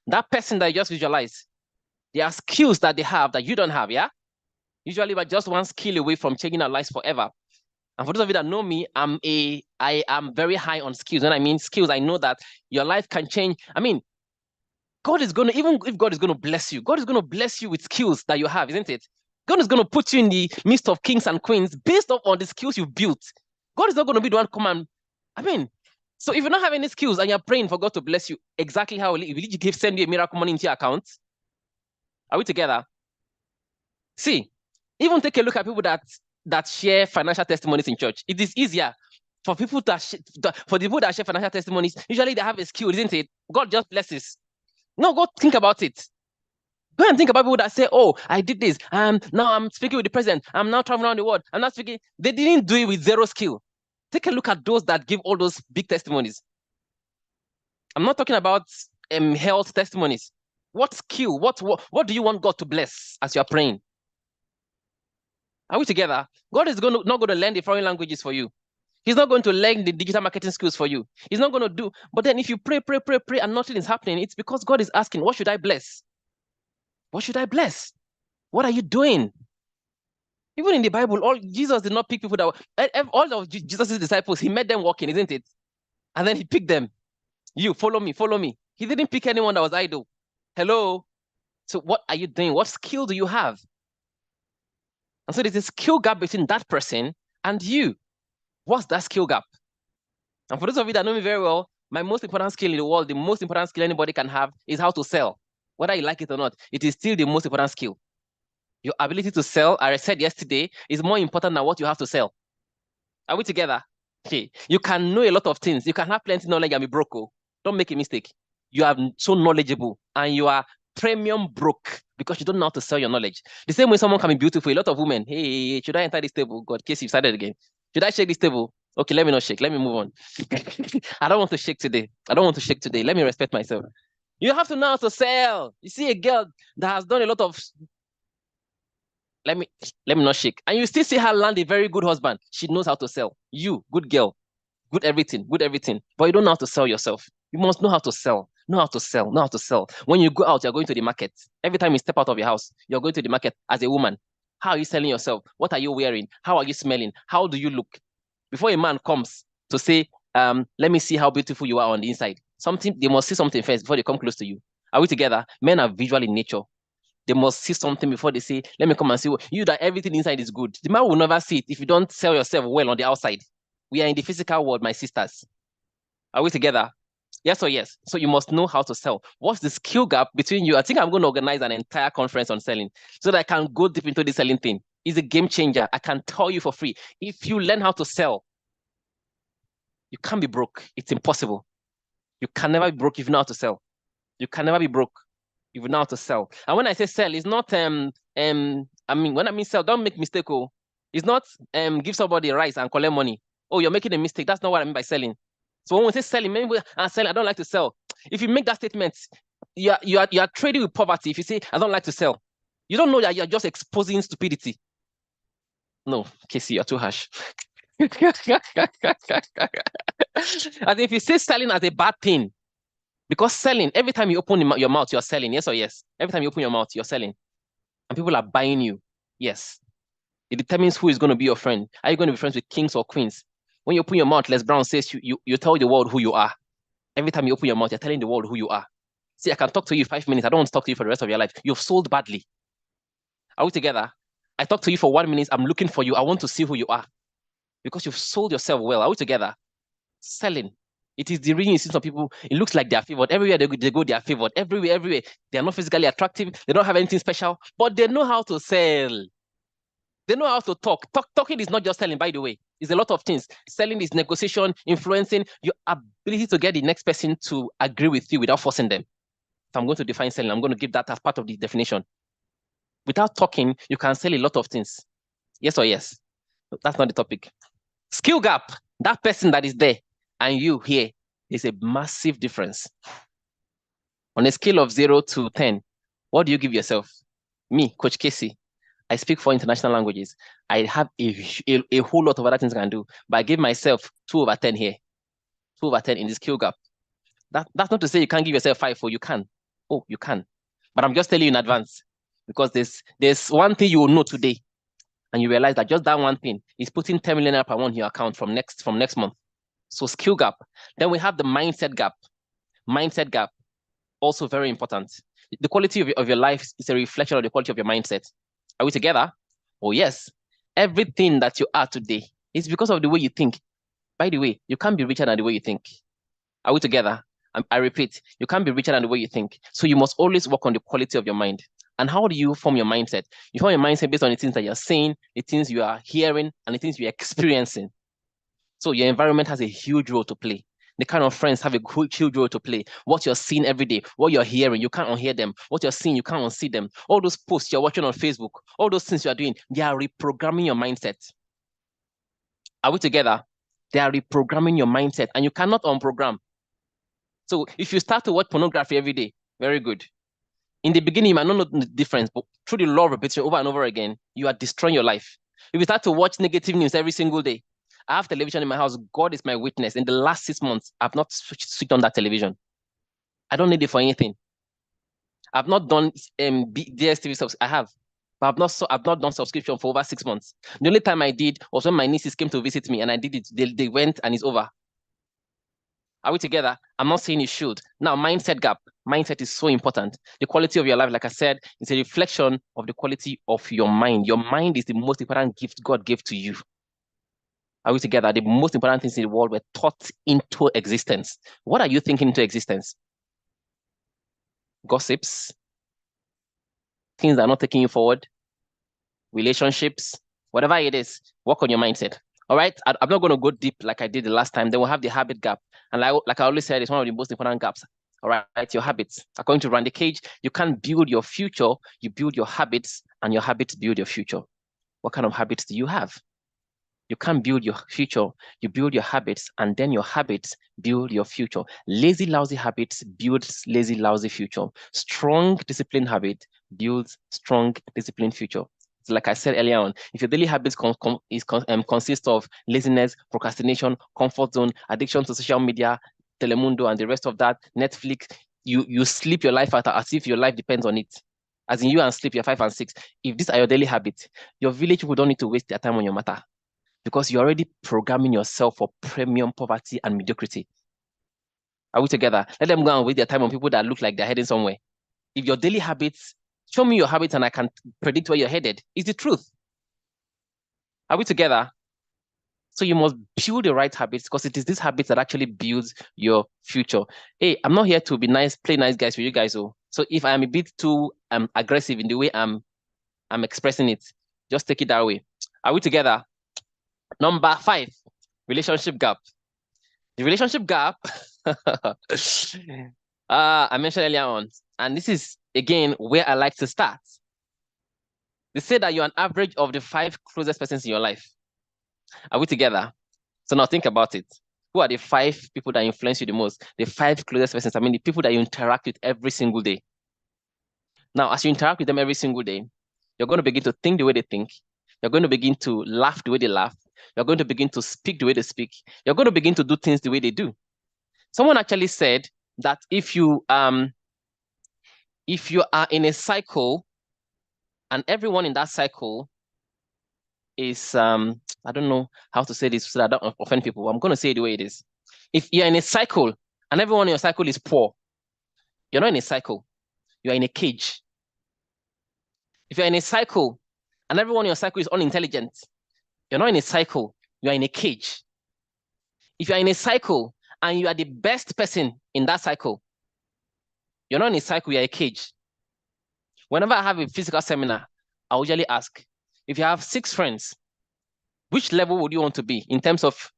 That person that you just visualize, there are skills that they have that you don't have, yeah? Usually we're just one skill away from changing our lives forever. And for those of you that know me, I am very high on skills. When I mean skills, I know that your life can change. I mean, God is going to, even if God is going to bless you, God is going to bless you with skills that you have, isn't it? God is going to put you in the midst of kings and queens based on the skills you've built. God is not going to be the one come and, so if you don't have any skills and you're praying for God to bless you, exactly how will He send you a miracle money into your account? Are we together? See, even take a look at people that share financial testimonies in church. It is easier for people for the people that share financial testimonies. Usually they have a skill, isn't it? God just blesses. No, go think about it. Go and think about people that say, oh, I did this. Now I'm speaking with the president. I'm now traveling around the world. I'm not speaking. They didn't do it with zero skill. Take a look at those that give all those big testimonies. I'm not talking about health testimonies. What skill? What do you want God to bless as you're praying? Are we together? God is not going to learn the foreign languages for you. He's not going to learn the digital marketing skills for you. He's not going to do. But then if you pray, and nothing is happening, it's because God is asking, what should I bless? What should I bless? What are you doing? Even in the Bible, Jesus did not pick people that all of Jesus' disciples, he met them walking, isn't it? And then he picked them. You, follow me, follow me. He didn't pick anyone that was idle. Hello? So what are you doing? What skill do you have? And so there's a skill gap between that person and you. What's that skill gap? And for those of you that know me very well, my most important skill in the world, the most important skill anybody can have is how to sell. Whether you like it or not, it is still the most important skill. Your ability to sell, as I said yesterday, is more important than what you have to sell. Are we together? Okay. You can know a lot of things. You can have plenty of knowledge and be broke. Don't make a mistake. You are so knowledgeable and you are premium broke because you don't know how to sell your knowledge. The same way someone can be beautiful. A lot of women, hey, should I enter this table? God, in case you've started again. Should I shake this table? Okay, let me not shake. Let me move on. I don't want to shake today. Let me respect myself. You have to know how to sell. You see a girl that has done a lot of... Let me not shake. And you still see her land a very good husband. She knows how to sell. You, good girl, good everything. But you don't know how to sell yourself. You must know how to sell. Know how to sell. When you go out, you're going to the market. Every time you step out of your house, you're going to the market as a woman. How are you selling yourself? What are you wearing? How are you smelling? How do you look? Before a man comes to say, let me see how beautiful you are on the inside, they must see something first before they come close to you. Are we together? Men are visual in nature. They must see something before they say, let me come and see you that everything inside is good. The man will never see it if you don't sell yourself well on the outside. We are in the physical world, my sisters. Are we together? Yes or yes? So you must know how to sell. What's the skill gap between you? I think I'm going to organize an entire conference on selling so that I can go deep into the selling thing. It's a game changer. I can tell you for free. If you learn how to sell, you can't be broke. It's impossible. You can never be broke if you know how to sell. You can never be broke if you know how to sell. And when I say sell, it's not when I mean sell, don't make mistake. It's not give somebody rice and collect money. Oh, you're making a mistake. That's not what I mean by selling. So when we say selling, maybe selling, I don't like to sell. If you make that statement, you are trading with poverty. If you say I don't like to sell, you don't know that you're just exposing stupidity. No, Casey, you're too harsh. And if you say selling as a bad thing, because selling, every time you open your mouth, you're selling. Yes or yes? Every time you open your mouth, you're selling. And people are buying you. Yes. It determines who is going to be your friend. Are you going to be friends with kings or queens? When you open your mouth, Les Brown says you tell the world who you are. Every time you open your mouth, you're telling the world who you are. See, I can talk to you 5 minutes. I don't want to talk to you for the rest of your life. You've sold badly. Are we together? I talk to you for 1 minute. I'm looking for you. I want to see who you are. Because you've sold yourself well. Are we together? Selling. It is the reason you see some people, it looks like they are favored. Everywhere they go, they are favored. Everywhere. They are not physically attractive. They don't have anything special, but they know how to sell. They know how to talk. Talking is not just selling, by the way. It's a lot of things. Selling is negotiation, influencing, your ability to get the next person to agree with you without forcing them. If I'm going to define selling, I'm going to give that as part of the definition. Without talking, you can sell a lot of things. Yes or yes? That's not the topic. Skill gap, that person that is there and you here is a massive difference. On a scale of 0 to 10, what do you give yourself? Me, Coach Casey, I speak 4 international languages. I have a whole lot of other things I can do, but I give myself 2/10 here. 2/10 in the skill gap. That's not to say you can't give yourself 5, or you can. Oh, you can. But I'm just telling you in advance, because there's one thing you will know today, and you realize that just that one thing is putting 10 million per month in your account from next month. So skill gap. Then we have the mindset gap. Mindset gap, also very important. The quality of your life is a reflection of the quality of your mindset. Are we together? Oh, yes. Everything that you are today is because of the way you think. By the way, you can't be richer than the way you think. Are we together? I repeat, you can't be richer than the way you think. So you must always work on the quality of your mind. And how do you form your mindset? You form your mindset based on the things that you're seeing, the things you are hearing, and the things you're experiencing. So your environment has a huge role to play. The kind of friends have a huge role to play. What you're seeing every day, what you're hearing, you can't unhear them. What you're seeing, you can't unsee them. All those posts you're watching on Facebook, all those things you're doing, they are reprogramming your mindset. Are we together? They are reprogramming your mindset, and you cannot unprogram. So if you start to watch pornography every day, very good. In the beginning, you might not know the difference, but through the law of repetition over and over again, you are destroying your life. If you start to watch negative news every single day, I have television in my house. God is my witness. In the last 6 months, I've not switched on that television. I don't need it for anything. I've not done DSTV subs. I have, but I've not done subscription for over 6 months. The only time I did was when my nieces came to visit me, and I did it. They went, and it's over. Are we together? I'm not saying you should. Now, mindset gap. Mindset is so important. The quality of your life, like I said, is a reflection of the quality of your mind. Your mind is the most important gift God gave to you. Are we together? The most important things in the world were taught into existence. What are you thinking into existence? Gossips, things that are not taking you forward, relationships, whatever it is, work on your mindset. All right, I'm not going to go deep like I did the last time. Then we'll have the habit gap. And like I always said, it's one of the most important gaps. All right, your habits. According to Randy Cage, you can't build your future, you build your habits, and your habits build your future. What kind of habits do you have? You can't build your future, you build your habits, and then your habits build your future. Lazy, lousy habits builds lazy, lousy future. Strong, disciplined habit builds strong, disciplined future. So like I said earlier on, if your daily habits consist of laziness, procrastination, comfort zone, addiction to social media, Telemundo, and the rest of that, Netflix, you sleep your life out as if your life depends on it. As in you and sleep, you're 5 and 6. If these are your daily habits, your village people don't need to waste their time on your matter, because you're already programming yourself for premium poverty and mediocrity. Are we together? Let them go and waste their time on people that look like they're heading somewhere. If your daily habits, show me your habits and I can predict where you're headed. It's the truth. Are we together? So you must build the right habits, because it is these habits that actually builds your future. Hey, I'm not here to be nice, play nice guys for you guys. So if I'm a bit too aggressive in the way I'm expressing it, just take it that way. Are we together? Number 5, relationship gap. The relationship gap, I mentioned earlier on, and this is, again, where I like to start. They say that you're an average of the 5 closest persons in your life. Are we together? So now think about it. Who are the 5 people that influence you the most? The 5 closest persons, I mean the people that you interact with every single day. Now, as you interact with them every single day, you're going to begin to think the way they think. You're going to begin to laugh the way they laugh. You're going to begin to speak the way they speak. You're going to begin to do things the way they do. Someone actually said that if you are in a cycle and everyone in that cycle is I don't know how to say this so that I don't offend people. I'm going to say it the way it is. If you're in a cycle and everyone in your cycle is poor, you're not in a cycle. You are in a cage. If you're in a cycle and everyone in your cycle is unintelligent, you're not in a cycle. You are in a cage. If you're in a cycle and you are the best person in that cycle, you're not in a cycle, you're a cage. Whenever I have a physical seminar, I usually ask, if you have 6 friends, which level would you want to be in terms of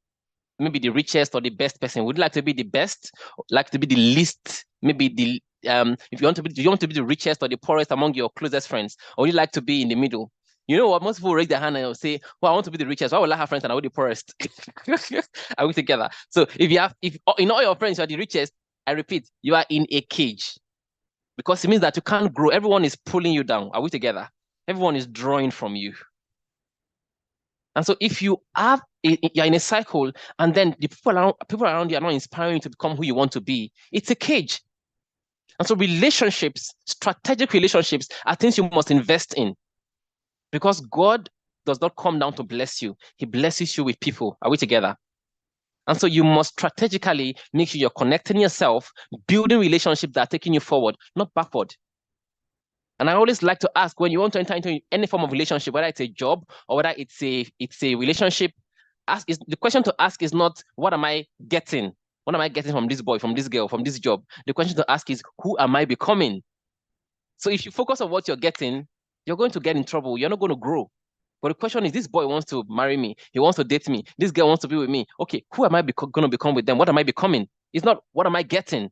maybe the richest or the best person? Would you like to be the best, like to be the least, maybe the if you want to be, do you want to be the richest or the poorest among your closest friends, or would you like to be in the middle? You know what? Most people raise their hand and they'll say, well, I want to be the richest. Why would I have friends and I will be the poorest? Are we together? So if in all your friends you are the richest, I repeat, you are in a cage, because it means that you can't grow. Everyone is pulling you down. Are we together? Everyone is drawing from you. And so if you're in a cycle and then the people around you are not inspiring you to become who you want to be, it's a cage. And so relationships, strategic relationships, are things you must invest in, because God does not come down to bless you. He blesses you with people. Are we together? And so you must strategically make sure you're connecting yourself, building relationships that are taking you forward, not backward. And I always like to ask, when you want to enter into any form of relationship, whether it's a job or whether it's a relationship, the question to ask is not, what am I getting? What am I getting from this boy, from this girl, from this job? The question to ask is, who am I becoming? So if you focus on what you're getting, you're going to get in trouble. You're not going to grow. But the question is, this boy wants to marry me. He wants to date me. This girl wants to be with me. Okay, who am I going to become with them? What am I becoming? It's not, what am I getting?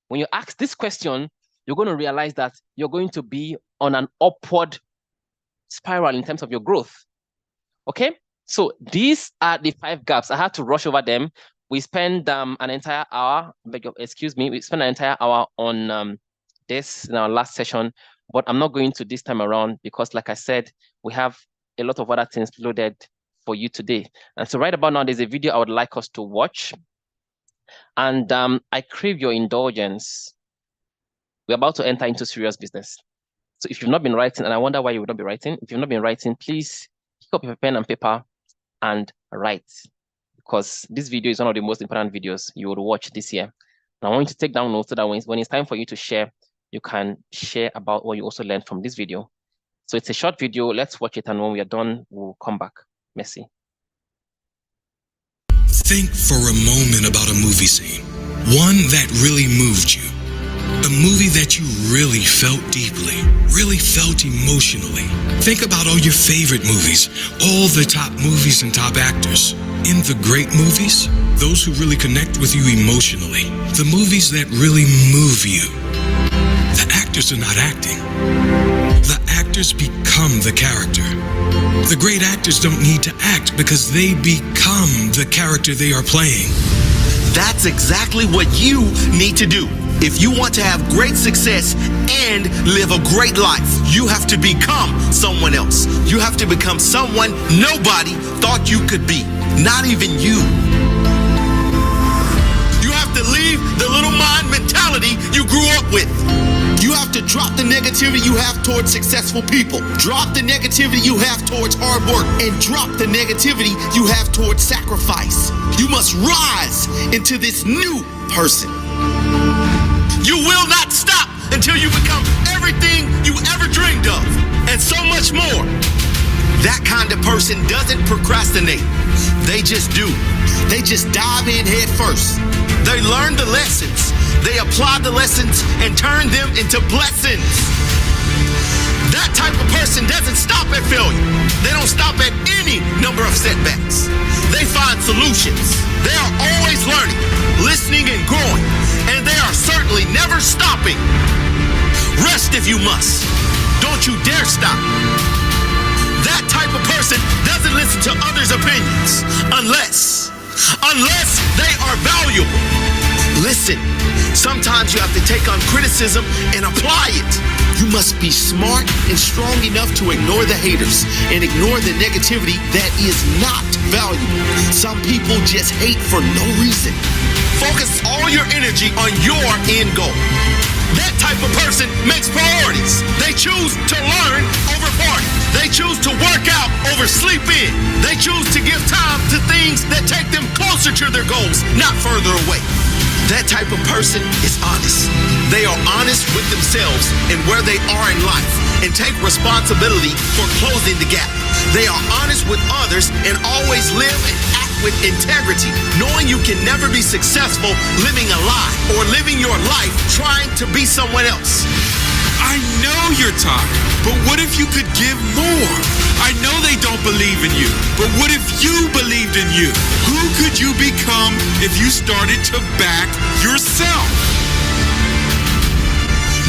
When you ask this question, you're going to realize that you're going to be on an upward spiral in terms of your growth. Okay? So these are the 5 gaps. I had to rush over them. We spent an entire hour, we spent an entire hour on this in our last session, but I'm not going to this time around because, like I said, we have a lot of other things loaded for you today. And so right about now, there's a video I would like us to watch. And I crave your indulgence. We're about to enter into serious business. So if you've not been writing, and I wonder why you would not be writing, if you've not been writing, please pick up your pen and paper and write, because this video is one of the most important videos you would watch this year. And I want you to take down notes so that when it's time for you to share, you can share about what you also learned from this video. So it's a short video. Let's watch it, and when we are done, we'll come back. Merci. Think for a moment about a movie scene, one that really moved you. A movie that you really felt deeply, really felt emotionally. Think about all your favorite movies, all the top movies and top actors. In the great movies, those who really connect with you emotionally, the movies that really move you. The actors are not acting. The actors become the character. The great actors don't need to act because they become the character they are playing. That's exactly what you need to do. If you want to have great success and live a great life, you have to become someone else. You have to become someone nobody thought you could be, not even you. You have to leave the little mind mentality you grew up with. You have to drop the negativity you have towards successful people. Drop the negativity you have towards hard work, and drop the negativity you have towards sacrifice. You must rise into this new person. You will not stop until you become everything you ever dreamed of, and so much more. That kind of person doesn't procrastinate. They just do. They just dive in head first. They learn the lessons. They apply the lessons and turn them into blessings. That type of person doesn't stop at failure. They don't stop at any number of setbacks. They find solutions. They are always learning, listening, and growing. And they are certainly never stopping. Rest if you must. Don't you dare stop. That type of person doesn't listen to others' opinions unless they are valuable. Listen, sometimes you have to take on criticism and apply it. You must be smart and strong enough to ignore the haters and ignore the negativity that is not valuable. Some people just hate for no reason. Focus all your energy on your end goal. That type of person makes priorities. They choose to learn over party. They choose to work out over sleep in. They choose to give time to things that take them closer to their goals, not further away. That type of person is honest. They are honest with themselves and where they are in life and take responsibility for closing the gap. They are honest with others and always live and act with integrity, knowing you can never be successful living a lie or living your life trying to be someone else. I know you're tired, but what if you could give more? I know they don't believe in you, but what if you believed in you? Who could you become if you started to back yourself?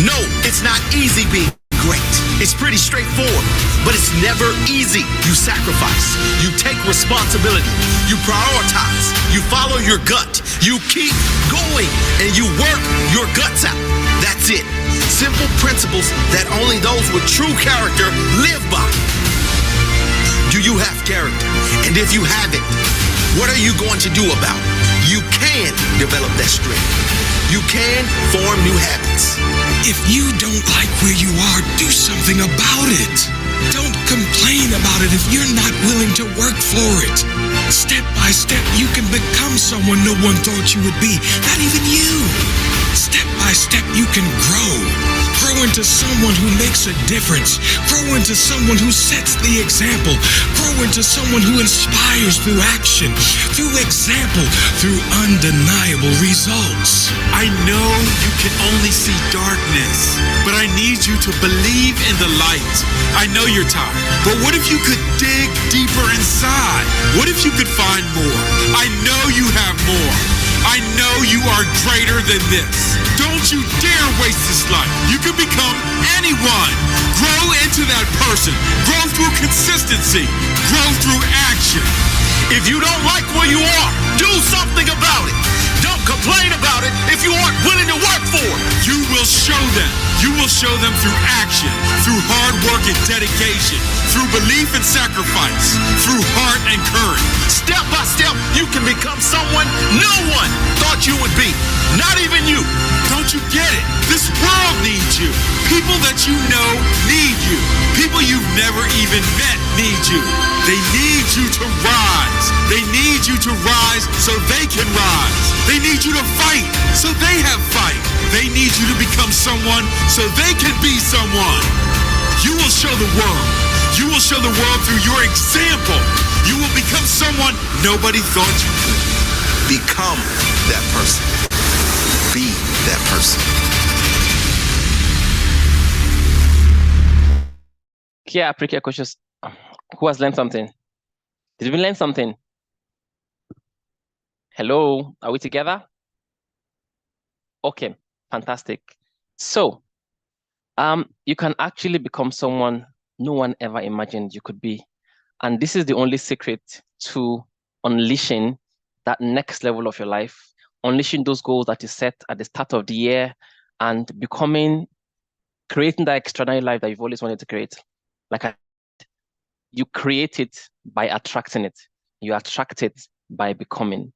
No, it's not easy being great. It's pretty straightforward, but it's never easy. You sacrifice, you take responsibility, you prioritize, you follow your gut, you keep going, and you work your guts out. That's it. Simple principles that only those with true character live by. Do you have character? And if you haven't, what are you going to do about it? You can develop that strength. You can form new habits. If you don't like where you are, do something about it. Don't complain about it if you're not willing to work for it. Step by step, you can become someone no one thought you would be, not even you. Step by step, you can grow. Grow into someone who makes a difference. Grow into someone who sets the example. Grow into someone who inspires through action, through example, through undeniable results. I know you can only see darkness, but I need you to believe in the light. I know you're tired, but what if you could dig deeper inside? What if you could find more? I know you have more. I know you are greater than this. Don't you dare waste this life. You can become anyone. Grow into that person. Grow through consistency. Grow through action. If you don't like where you are, do something about it. Don't complain about it if you aren't willing to work for it. You will show them. You will show them through action, through hard work and dedication, through belief and sacrifice, through heart and courage. Step by step, you can become someone no one thought you would be. Not even you. Don't you get it? This world needs you. People that you know need you. People you've never even met need you. They need you to rise. They need you to rise so they can rise. They need you to fight so they have fight. They need you to become someone so they can be someone. You will show the world. You will show the world through your example. You will become someone nobody thought you could. Become that person. Be that person. Yeah, pre-care coaches, who has learned something? Did we learn something? Hello, are we together? Okay, fantastic. So, you can actually become someone no one ever imagined you could be. And this is the only secret to unleashing that next level of your life, unleashing those goals that you set at the start of the year and creating that extraordinary life that you've always wanted to create. You create it by attracting it. You attract it by becoming.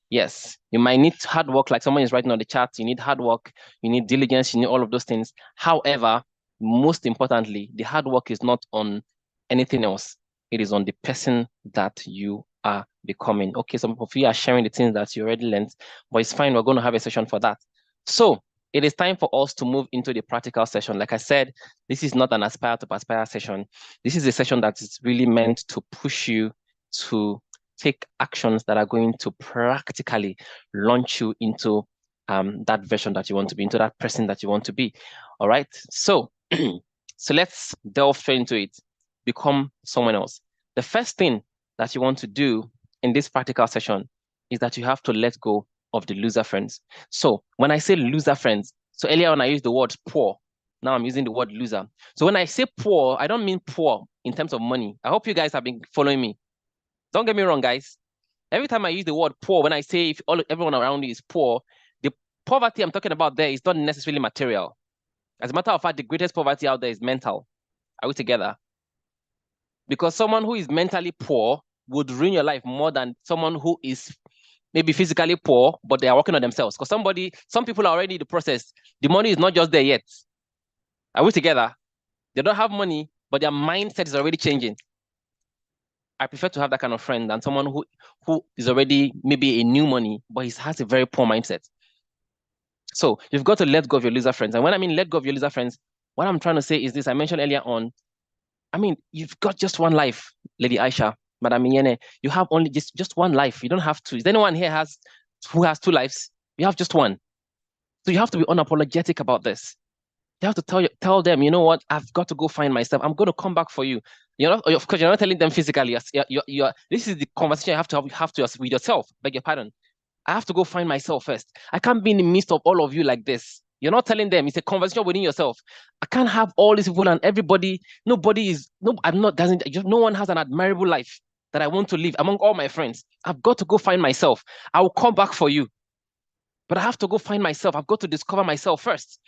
Yes, you might need hard work, like someone is writing on the chat. You need hard work, you need diligence, you need all of those things. However, most importantly, the hard work is not on anything else. It is on the person that you are becoming. Okay, some of you are sharing the things that you already learned, but it's fine. We're going to have a session for that. So it is time for us to move into the practical session. Like I said, this is not an aspire to perspire session. This is a session that is really meant to push you to take actions that are going to practically launch you into that version that you want to be, into that person that you want to be. All right. So, so let's delve straight into it. Become someone else. The first thing that you want to do in this practical session is that you have to let go of the loser friends. So when I say loser friends, so earlier when I used the word poor, now I'm using the word loser. So when I say poor, I don't mean poor in terms of money. I hope you guys have been following me. Don't get me wrong, guys. Every time I use the word poor, when I say if everyone around you is poor, the poverty I'm talking about there is not necessarily material. As a matter of fact, the greatest poverty out there is mental. Are we together? Because someone who is mentally poor would ruin your life more than someone who is maybe physically poor, but they are working on themselves. Because some people are already in the process. The money is not just there yet. Are we together? They don't have money, but their mindset is already changing. I prefer to have that kind of friend than someone who is already maybe a new money, but he has a very poor mindset. So you've got to let go of your loser friends. And when I mean let go of your loser friends, what I'm trying to say is this. I mentioned earlier on, I mean, you've got just one life, Lady Aisha, Madam Inyene. You have only just one life. You don't have two. Is there anyone here who has two lives? You have just one. So you have to be unapologetic about this. You have to tell them, you know what? I've got to go find myself. I'm going to come back for you. Of course, you're not telling them physically. This is the conversation you have to with yourself. Beg your pardon. I have to go find myself first. I can't be in the midst of all of you like this. You're not telling them. It's a conversation within yourself. I can't have all these people and everybody. No one has an admirable life that I want to live among all my friends. I've got to go find myself. I will come back for you. But I have to go find myself. I've got to discover myself first.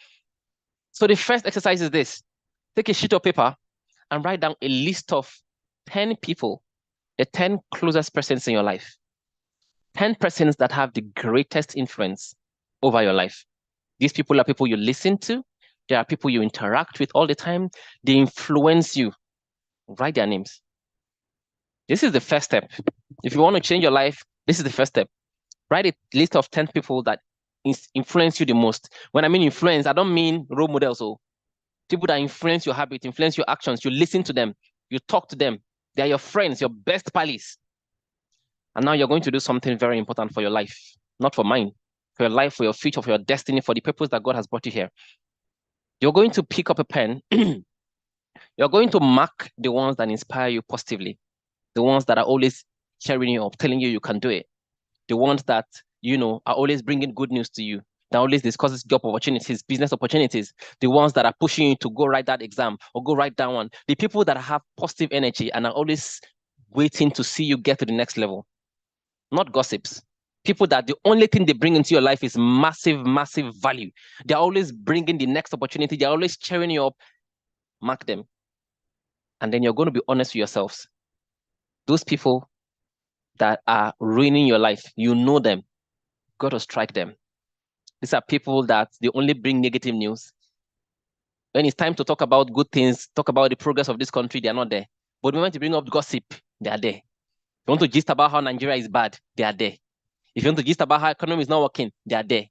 So the first exercise is this. Take a sheet of paper and write down a list of 10 people, the 10 closest persons in your life. 10 persons that have the greatest influence over your life. These people are people you listen to. They are people you interact with all the time. They influence you. Write their names. This is the first step. If you want to change your life, this is the first step. Write a list of 10 people that influence you the most. When I mean influence, I don't mean role models. So people that influence your habit, influence your actions. You listen to them. You talk to them. They are your friends, your best pals. And now you're going to do something very important for your life. Not for mine. For your life, for your future, for your destiny, for the purpose that God has brought you here. You're going to pick up a pen. You're going to mark the ones that inspire you positively. The ones that are always cheering you up, telling you can do it. The ones that, are always bringing good news to you. That always discusses job opportunities, business opportunities. The ones that are pushing you to go write that exam or go write that one. The people that have positive energy and are always waiting to see you get to the next level. Not gossips. People that the only thing they bring into your life is massive, massive value. They're always bringing the next opportunity. They're always cheering you up. Mark them. And then you're going to be honest with yourselves. Those people that are ruining your life, you know them. Got to strike them. These are people that they only bring negative news. When it's time to talk about good things, talk about the progress of this country, they're not there. But when you bring up gossip, they are there. If you want to gist about how Nigeria is bad, they are there. If you want to gist about how economy is not working, they are there.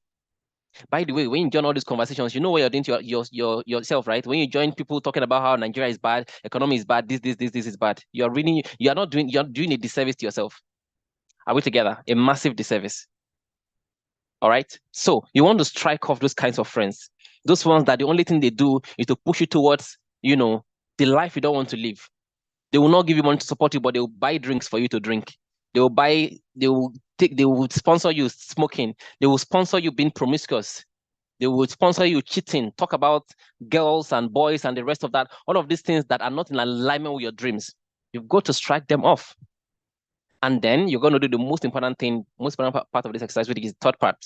By the way, when you join all these conversations, you know what you're doing to yourself, right? When you join people talking about how Nigeria is bad, economy is bad, this is bad. You're doing a disservice to yourself. Are we together? A massive disservice. All right. So you want to strike off those kinds of friends. Those ones that the only thing they do is to push you towards, the life you don't want to live. They will not give you money to support you, but they will buy drinks for you to drink. They will sponsor you smoking. They will sponsor you being promiscuous. They will sponsor you cheating. Talk about girls and boys and the rest of that. All of these things that are not in alignment with your dreams. You've got to strike them off. And then you're going to do the most important part of this exercise, which is the third part.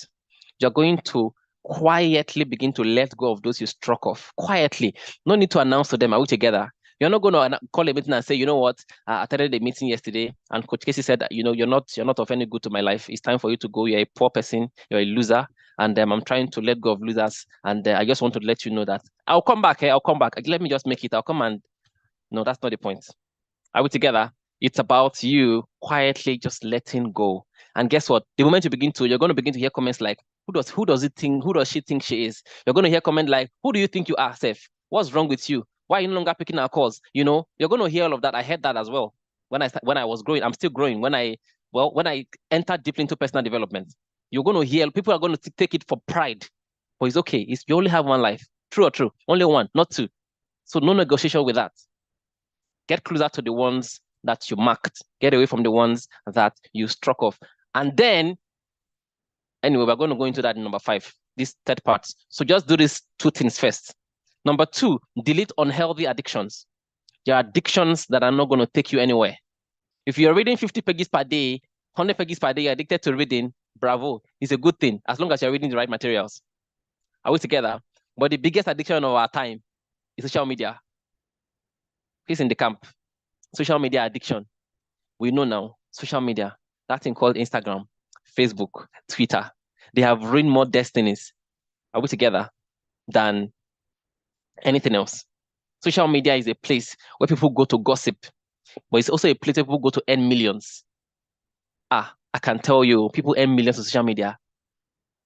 You're going to quietly begin to let go of those you struck off. Quietly. No need to announce to them, are we together? You're not going to call a meeting and say, you know what, I attended the meeting yesterday and Coach Casey said, you're not of any good to my life. It's time for you to go. You're a poor person. You're a loser. And I'm trying to let go of losers. And I just want to let you know that I'll come back. I'll come back. Let me just make it. I'll come and... No, that's not the point. Are we together? It's about you quietly just letting go. And guess what? The moment you're going to begin to hear comments like, who does she think she is? You're going to hear comments like, who do you think you are, Seth? What's wrong with you? Why are you no longer picking our calls? You're going to hear all of that. I heard that as well. When I was growing, I'm still growing. When I entered deeply into personal development, you're going to hear, people are going to take it for pride. But it's okay. You only have one life. True or true? Only one, not two. So no negotiation with that. Get closer to the ones that you marked. Get away from the ones that you struck off. And then, anyway, we're going to go into that in number 5, this third part. So just do these 2 things first. Number 2, delete unhealthy addictions. There are addictions that are not going to take you anywhere. If you're reading 50 pages per day, 100 pages per day, you're addicted to reading, bravo. It's a good thing, as long as you're reading the right materials. Are we together? But the biggest addiction of our time is social media. He's in the camp. Social media addiction. We know now, social media, that thing called Instagram, Facebook, Twitter, they have ruined more destinies, are we together, than anything else. Social media is a place where people go to gossip, but it's also a place where people go to earn millions. I can tell you, people earn millions on social media.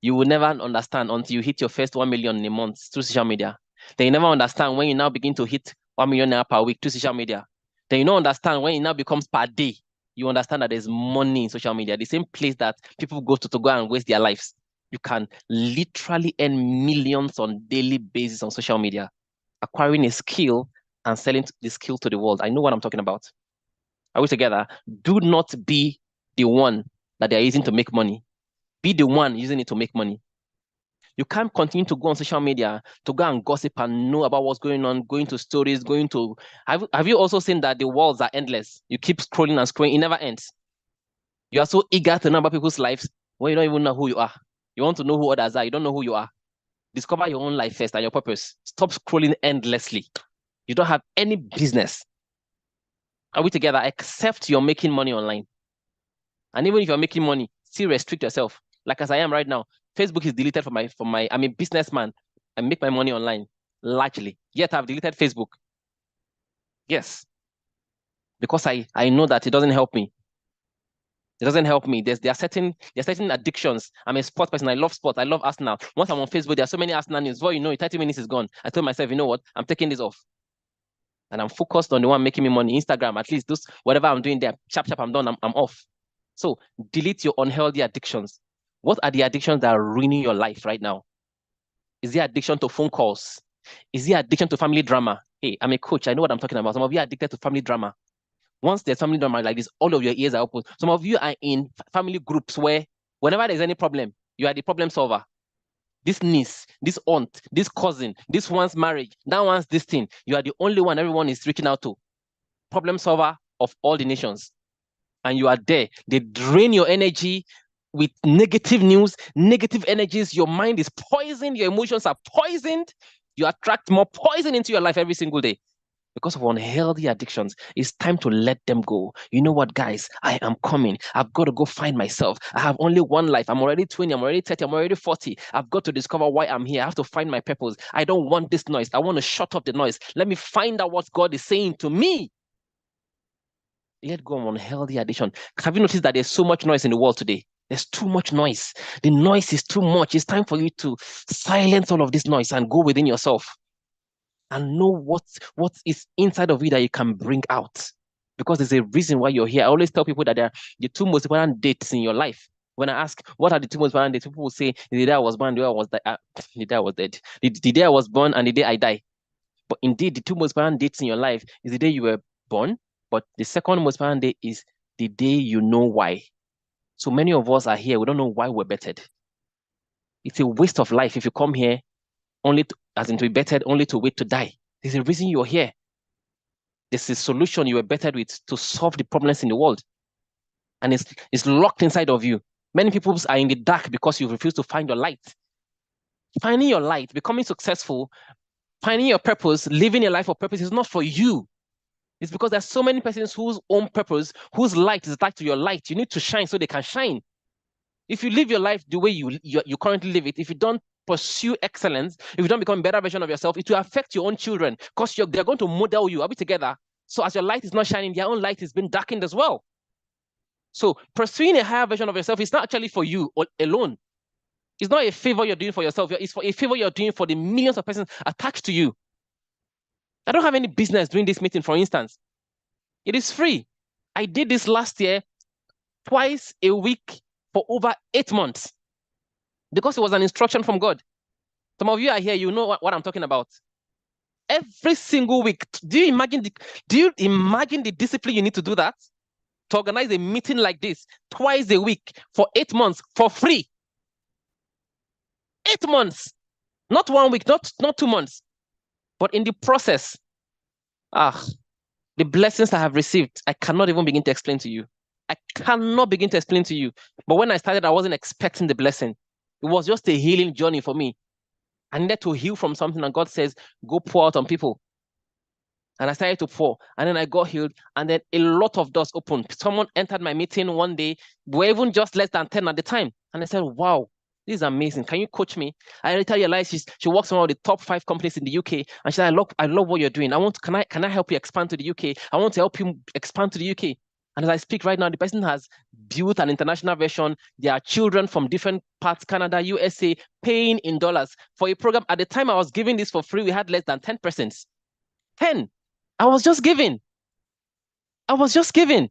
You will never understand until you hit your first 1 million in a month through social media. Then you never understand when you now begin to hit 1 million naira per week through social media. Then you don't understand when it now becomes per day. You understand that there's money in social media, the same place that people go to go and waste their lives. You can literally earn millions on daily basis on social media, acquiring a skill and selling the skill to the world. I know what I'm talking about. Are we together? Do not be the one that they're using to make money. Be the one using it to make money. You can't continue to go on social media to go and gossip and know about what's going on, going to stories, going to... Have you also seen that the walls are endless? You keep scrolling and scrolling, it never ends. You are so eager to know about people's lives when you don't even know who you are. You want to know who others are, you don't know who you are. Discover your own life first and your purpose. Stop scrolling endlessly. You don't have any business. Are we together? Except you're making money online. And even if you're making money, still restrict yourself. Like as I am right now, Facebook is deleted from my, I'm a businessman. I make my money online, largely. Yet I've deleted Facebook. Yes. Because I know that it doesn't help me. It doesn't help me. There are certain addictions. I'm a sports person. I love sports. I love Arsenal. Once I'm on Facebook, there are so many Arsenal news. Before you know it, 30 minutes is gone. I told myself, you know what? I'm taking this off. And I'm focused on the one making me money. Instagram, at least those, whatever I'm doing there, chap, I'm done, I'm off. So delete your unhealthy addictions. What are the addictions that are ruining your life right now? Is there addiction to phone calls? Is there addiction to family drama? Hey, I'm a coach. I know what I'm talking about. Some of you are addicted to family drama. Once there's family drama like this, all of your ears are open. Some of you are in family groups where whenever there's any problem, you are the problem solver. This niece, this aunt, this cousin, this one's marriage, that one's this thing. You are the only one everyone is reaching out to. Problem solver of all the nations. And you are there. They drain your energy with negative news, negative energies. Your mind is poisoned. Your emotions are poisoned. You attract more poison into your life every single day. Because of unhealthy addictions, it's time to let them go. You know what, guys? I am coming. I've got to go find myself. I have only one life. I'm already 20. I'm already 30. I'm already 40. I've got to discover why I'm here. I have to find my purpose. I don't want this noise. I want to shut up the noise. Let me find out what God is saying to me. Let go of unhealthy addiction. Have you noticed that there's so much noise in the world today? There's too much noise. The noise is too much. It's time for you to silence all of this noise and go within yourself and know what is inside of you that you can bring out. Because there's a reason why you're here. I always tell people that they're the two most important dates in your life. When I ask, what are the two most important dates? People will say, the day I was born, the day I was the day I was dead. The day I was born and the day I die. But indeed, the two most important dates in your life is the day you were born, but the second most important day is the day you know why. So many of us are here, we don't know why we're bettered. It's a waste of life if you come here only to, as in to be bettered, only to wait to die. There's a reason you're here. There's a solution you were bettered with to solve the problems in the world. And it's locked inside of you. Many people are in the dark because you refuse to find your light. Finding your light, becoming successful, finding your purpose, living your life of purpose is not for you. It's because there's so many persons whose own purpose, whose light is attached to your light. You need to shine so they can shine. If you live your life the way you currently live it, if you don't pursue excellence, if you don't become a better version of yourself, it will affect your own children because they're going to model you. Are we together? So as your light is not shining, their own light is being darkened as well. So pursuing a higher version of yourself is not actually for you alone. It's not a favor you're doing for yourself. It's for a favor you're doing for the millions of persons attached to you. I don't have any business doing this meeting, for instance. It is free. I did this last year, twice a week for over 8 months because it was an instruction from God. Some of you are here, you know what I'm talking about. Every single week. Do you imagine the discipline you need to do that? To organize a meeting like this twice a week for 8 months for free. 8 months. Not 1 week, not 2 months. But in the process, the blessings I have received, I cannot even begin to explain to you. I cannot begin to explain to you. But when I started, I wasn't expecting the blessing. It was just a healing journey for me. I needed to heal from something, and God says, go pour out on people. And I started to pour, and then I got healed, and then a lot of doors opened. Someone entered my meeting one day. We were even just less than 10 at the time. And I said, wow, This is amazing. Can you coach me? I later realized she works on one of the top 5 companies in the UK, and she said, I love what you're doing. Can I help you expand to the UK? I want to help you expand to the UK. And as I speak right now, the person has built an international version. There are children from different parts, Canada, USA, paying in dollars for a program. At the time I was giving this for free, we had less than 10 persons. 10. I was just giving. I was just giving.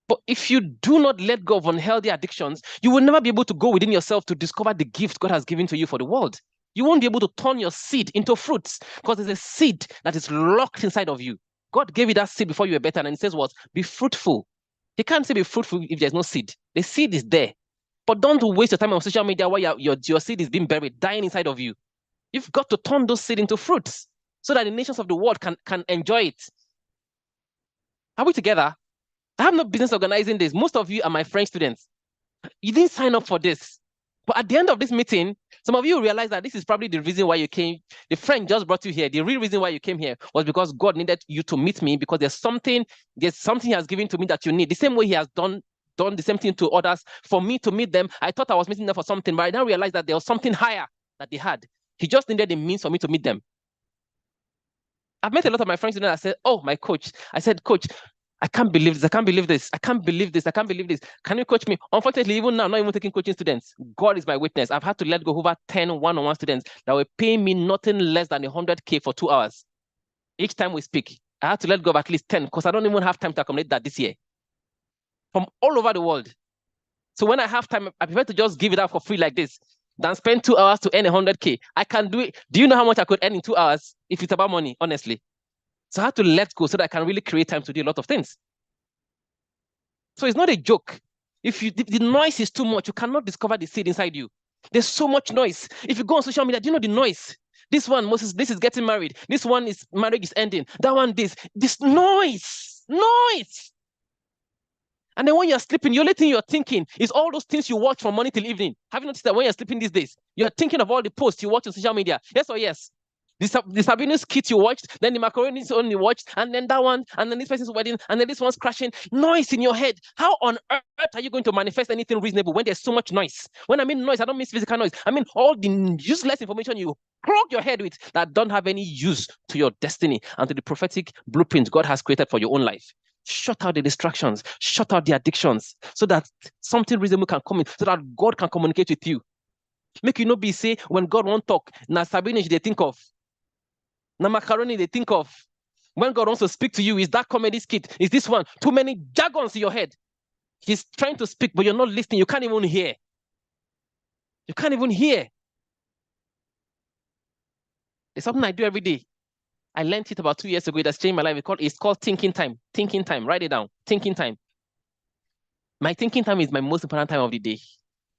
But if you do not let go of unhealthy addictions, you will never be able to go within yourself to discover the gift God has given to you for the world. You won't be able to turn your seed into fruits because there's a seed that is locked inside of you. God gave you that seed before you were better, and He says what? Be fruitful. He can't say be fruitful if there's no seed. The seed is there. But don't waste your time on social media while your seed is being buried, dying inside of you. You've got to turn those seeds into fruits so that the nations of the world can enjoy it. Are we together? I have no business organizing this. Most of you are my French students. You didn't sign up for this. But at the end of this meeting, some of you realize that this is probably the reason why you came. The friend just brought you here. The real reason why you came here was because God needed you to meet me, because there's something He has given to me that you need. The same way He has done the same thing to others for me to meet them. I thought I was meeting them for something, but I now realized that there was something higher that they had. He just needed the means for me to meet them. I've met a lot of my friends today that said, oh, my coach. I said, coach, I can't believe this. I can't believe this. I can't believe this. I can't believe this. Can you coach me? Unfortunately, even now, I'm not even taking coaching students. God is my witness. I've had to let go over 10 one-on-one students that were paying me nothing less than 100K for 2 hours. Each time we speak, I had to let go of at least 10 because I don't even have time to accommodate that this year. From all over the world. So when I have time, I prefer to just give it out for free like this than spend 2 hours to earn 100K. I can do it. Do you know how much I could earn in 2 hours if it's about money, honestly? So I had to let go so that I can really create time to do a lot of things. So it's not a joke. If the noise is too much, you cannot discover the seed inside you. There's so much noise. If you go on social media, do you know the noise? This one, Moses, this is getting married. This one is marriage is ending. That one, this noise. And then when you're sleeping, the only thing you're thinking is all those things you watch from morning till evening. Have you noticed that when you're sleeping these days, you're thinking of all the posts you watch on social media? Yes or yes? The Sabino's kit you watched, then the macaroni's only watched, and then that one, and then this person's wedding, and then this one's crashing. Noise in your head. How on earth are you going to manifest anything reasonable when there's so much noise? When I mean noise, I don't mean physical noise. I mean all the useless information you clog your head with that don't have any use to your destiny and to the prophetic blueprint God has created for your own life. Shut out the distractions, shut out the addictions, so that something reasonable can come in, so that God can communicate with you. Make you not be say, when God won't talk, now Sabinish they think of. Now macaroni they think of. When God wants to speak to you, is that comedy skit? Is this one? Too many jargons in your head. He's trying to speak, but you're not listening. You can't even hear. You can't even hear. It's something I do every day. I learned it about 2 years ago. It has changed my life. It's called thinking time. Thinking time. Write it down. Thinking time. My thinking time is my most important time of the day.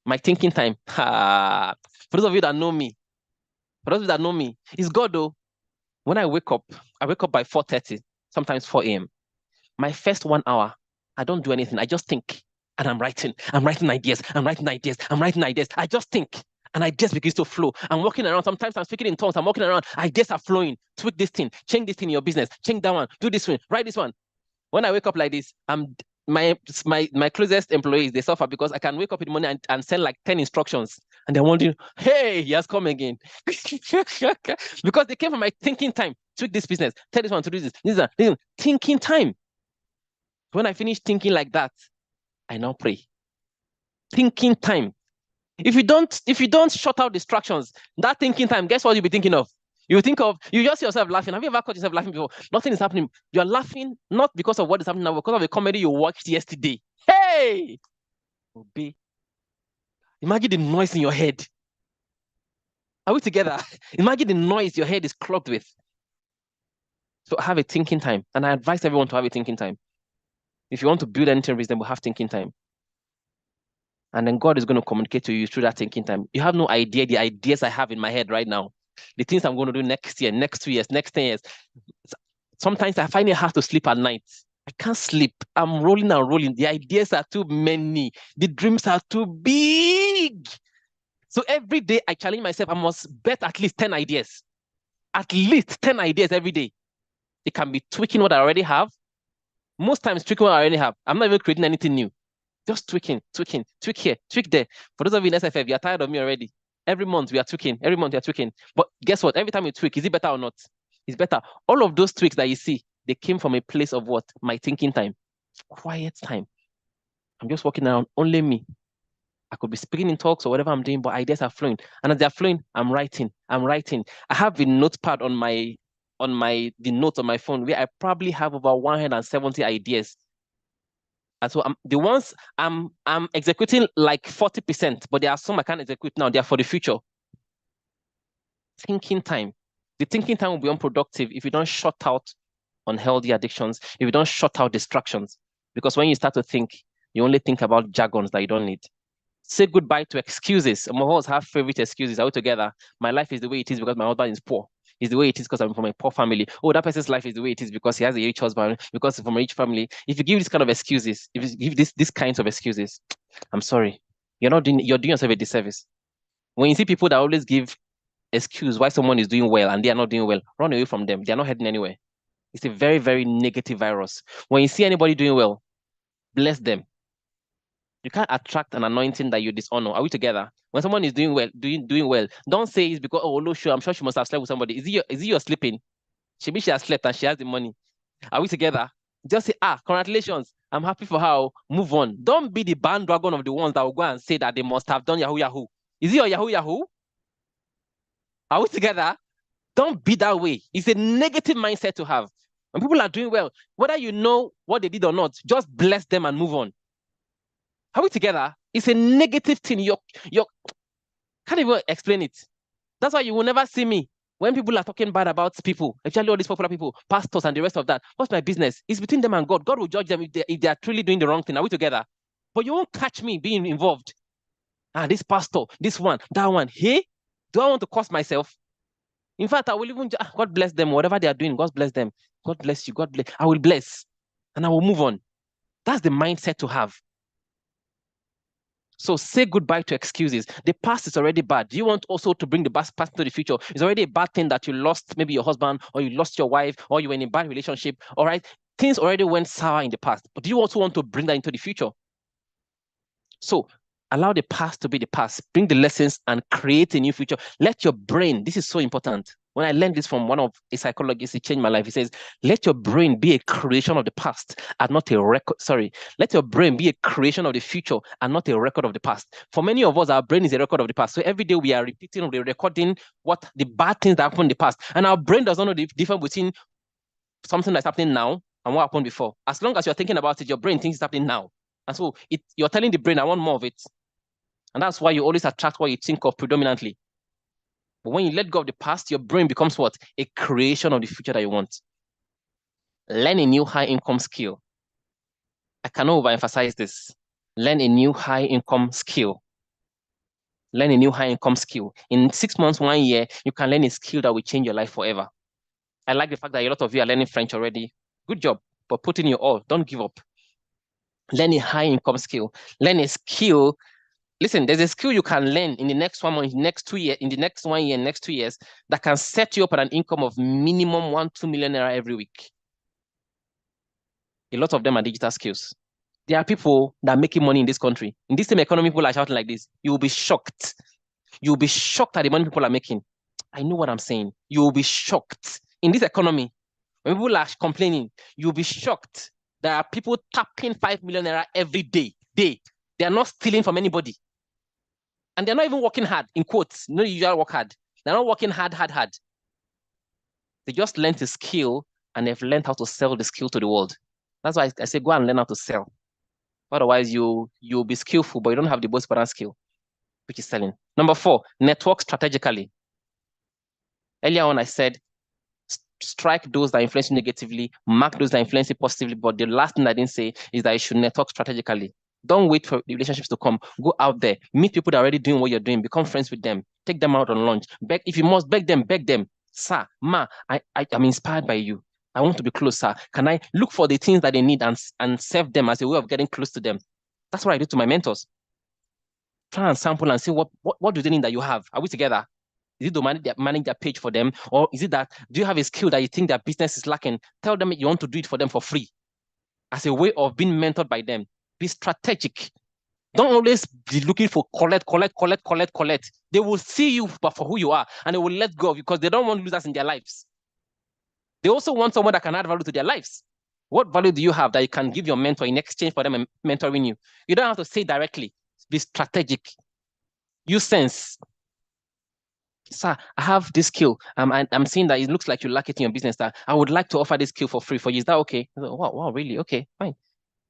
My thinking time. For those of you that know me, it's God though. When I wake up by 4:30, sometimes 4 a.m. My first 1 hour, I don't do anything. I just think, and I'm writing ideas. I just think, and ideas begin to flow. I'm walking around. Sometimes I'm speaking in tongues. I'm walking around. Ideas are flowing. Tweak this thing. Change this thing in your business. Change that one. Do this one. Write this one. When I wake up like this, my closest employees, they suffer because I can wake up in the morning and send like 10 instructions. And they're wondering, hey, he has come again. Because they came from my thinking time. Tweak this business. Tell this one to do this. This is thinking time. When I finish thinking like that, I now pray. Thinking time. If you don't shut out distractions, that thinking time, guess what you'll be thinking of? You just see yourself laughing. Have you ever caught yourself laughing before? Nothing is happening. You're laughing not because of what is happening now, but because of a comedy you watched yesterday. Hey! Obey. Imagine the noise in your head. Are we together? Imagine the noise your head is clogged with. So have a thinking time. And I advise everyone to have a thinking time. If you want to build anything reasonable, have thinking time. And then God is going to communicate to you through that thinking time. You have no idea the ideas I have in my head right now. The things I'm going to do next year, next 2 years, next 10 years. Sometimes I find it hard to sleep at night. I can't sleep. I'm rolling and rolling. The ideas are too many. The dreams are too big. So every day I challenge myself, I must bet at least 10 ideas. At least 10 ideas every day. It can be tweaking what I already have. Most times, tweaking what I already have. I'm not even creating anything new. Just tweaking, tweak here, tweak there. For those of you in SFF, you're tired of me already. Every month we are tweaking. Every month we are tweaking. But guess what? Every time you tweak, is it better or not? It's better. All of those tweaks that you see, they came from a place of what? My thinking time. Quiet time. I'm just walking around, only me. I could be speaking in talks or whatever I'm doing, but ideas are flowing. And as they're flowing, I'm writing. I have a notepad on the notes on my phone where I probably have about 170 ideas. And so the ones I'm executing like 40%, but there are some I can't execute now. They are for the future. Thinking time. The thinking time will be unproductive if you don't shut out unhealthy addictions, if you don't shut out distractions. Because when you start to think, you only think about jargons that you don't need. Say goodbye to excuses. Some of us have favorite excuses. Are we together? My life is the way it is because my husband is poor. It's the way it is because I'm from a poor family. Oh, that person's life is the way it is because he has a rich husband, because he's from a rich family. If you give this kind of excuses, if you give this kinds of excuses, I'm sorry, you're doing yourself a disservice. When you see people that always give excuse why someone is doing well and they are not doing well, run away from them. They are not heading anywhere. It's a very, very negative virus. When you see anybody doing well, bless them. You can't attract an anointing that you dishonor. Are we together? When someone is doing well, don't say it's because, oh, no, sure, I'm sure she must have slept with somebody. Is it your sleeping? Maybe she has slept and she has the money. Are we together? Just say, congratulations. I'm happy for her. Move on. Don't be the bandwagon of the ones that will go and say that they must have done Yahoo. Is it your Yahoo? Are we together? Don't be that way. It's a negative mindset to have. When people are doing well, whether you know what they did or not, just bless them and move on. Are we together? It's a negative thing. You can't even explain it. That's why you will never see me when people are talking bad about people, especially all these popular people, pastors and the rest of that. What's my business? It's between them and God. God will judge them if they are truly doing the wrong thing. Are we together? But you won't catch me being involved. This pastor, this one, that one. Hey, do I want to cost myself? In fact, I will even, God bless them, whatever they are doing, God bless them. God bless you, God bless. I will bless and I will move on. That's the mindset to have. So say goodbye to excuses. The past is already bad. Do you want also to bring the past into the future? It's already a bad thing that you lost maybe your husband or you lost your wife or you were in a bad relationship. All right. Things already went sour in the past. But do you also want to bring that into the future? So allow the past to be the past. Bring the lessons and create a new future. Let your brain, this is so important. When I learned this from one of a psychologist, it changed my life. He says, let your brain be a creation of the past and not a record. Sorry, let your brain be a creation of the future and not a record of the past. For many of us, our brain is a record of the past. So every day we are repeating, we're recording what the bad things that happened in the past. And our brain does not know the difference between something that's happening now and what happened before. As long as you're thinking about it, your brain thinks it's happening now. And so you're telling the brain, I want more of it. And that's why you always attract what you think of predominantly. But when you let go of the past, your brain becomes what? A creation of the future that you want. Learn a new high-income skill. I cannot overemphasize this. Learn a new high-income skill. Learn a new high-income skill. In 6 months, 1 year, you can learn a skill that will change your life forever. I like the fact that a lot of you are learning French already. Good job, but put in your all. Don't give up. Learn a high-income skill. Learn a skill. Listen, there's a skill you can learn in the next 1 month, next 2 years, in the next 1 year, next 2 years, that can set you up at an income of minimum 1-2 million naira every week. A lot of them are digital skills. There are people that are making money in this country. In this same economy, people are shouting like this. You will be shocked. You will be shocked at the money people are making. I know what I'm saying. You will be shocked. In this economy, when people are complaining, you'll be shocked. There are people tapping 5 million naira every day. They are not stealing from anybody. And they're not even working hard, in quotes. No usual work hard. They're not working hard. They just learned a skill and they've learned how to sell the skill to the world. That's why I say go and learn how to sell. Otherwise, you'll be skillful, but you don't have the most important skill, which is selling. Number 4, network strategically. Earlier on, I said, strike those that influence you negatively, mark those that influence you positively. But the last thing I didn't say is that you should network strategically. Don't wait for the relationships to come. Go out there, meet people that are already doing what you're doing, become friends with them, take them out on lunch. Beg, if you must, beg them. Sir, ma, I'm inspired by you. I want to be close, sir. Can I look for the things that they need and serve them as a way of getting close to them? That's what I do to my mentors. Try and sample and see what do they need that you have. Are we together? Is it to manage their page for them? Or is it that, do you have a skill that you think their business is lacking? Tell them you want to do it for them for free. as a way of being mentored by them. Be strategic. Don't always be looking for collect. They will see you for who you are, and they will let go of you because they don't want losers in their lives. They also want someone that can add value to their lives. What value do you have that you can give your mentor in exchange for them mentoring you? You don't have to say directly. Be strategic. Use sense. Sir, I have this skill. I'm seeing that it looks like you lack it in your business. That I would like to offer this skill for free for you. Is that okay? Wow, really? Okay, fine.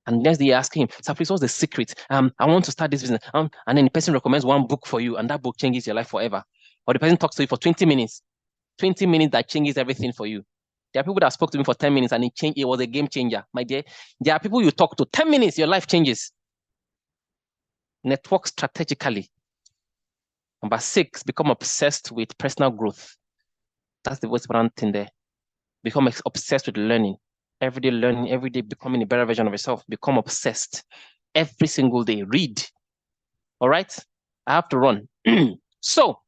And next day you ask him, sir, please, what's the secret? I want to start this business. And then the person recommends one book for you, and that book changes your life forever. Or the person talks to you for 20 minutes. 20 minutes that changes everything for you. There are people that spoke to me for 10 minutes and it was a game changer. My dear, there are people you talk to 10 minutes, your life changes. Network strategically. Number 6, become obsessed with personal growth. That's the most important thing there. Become obsessed with learning, every day becoming a better version of yourself. Become obsessed every single day. Read. All right? I have to run. So,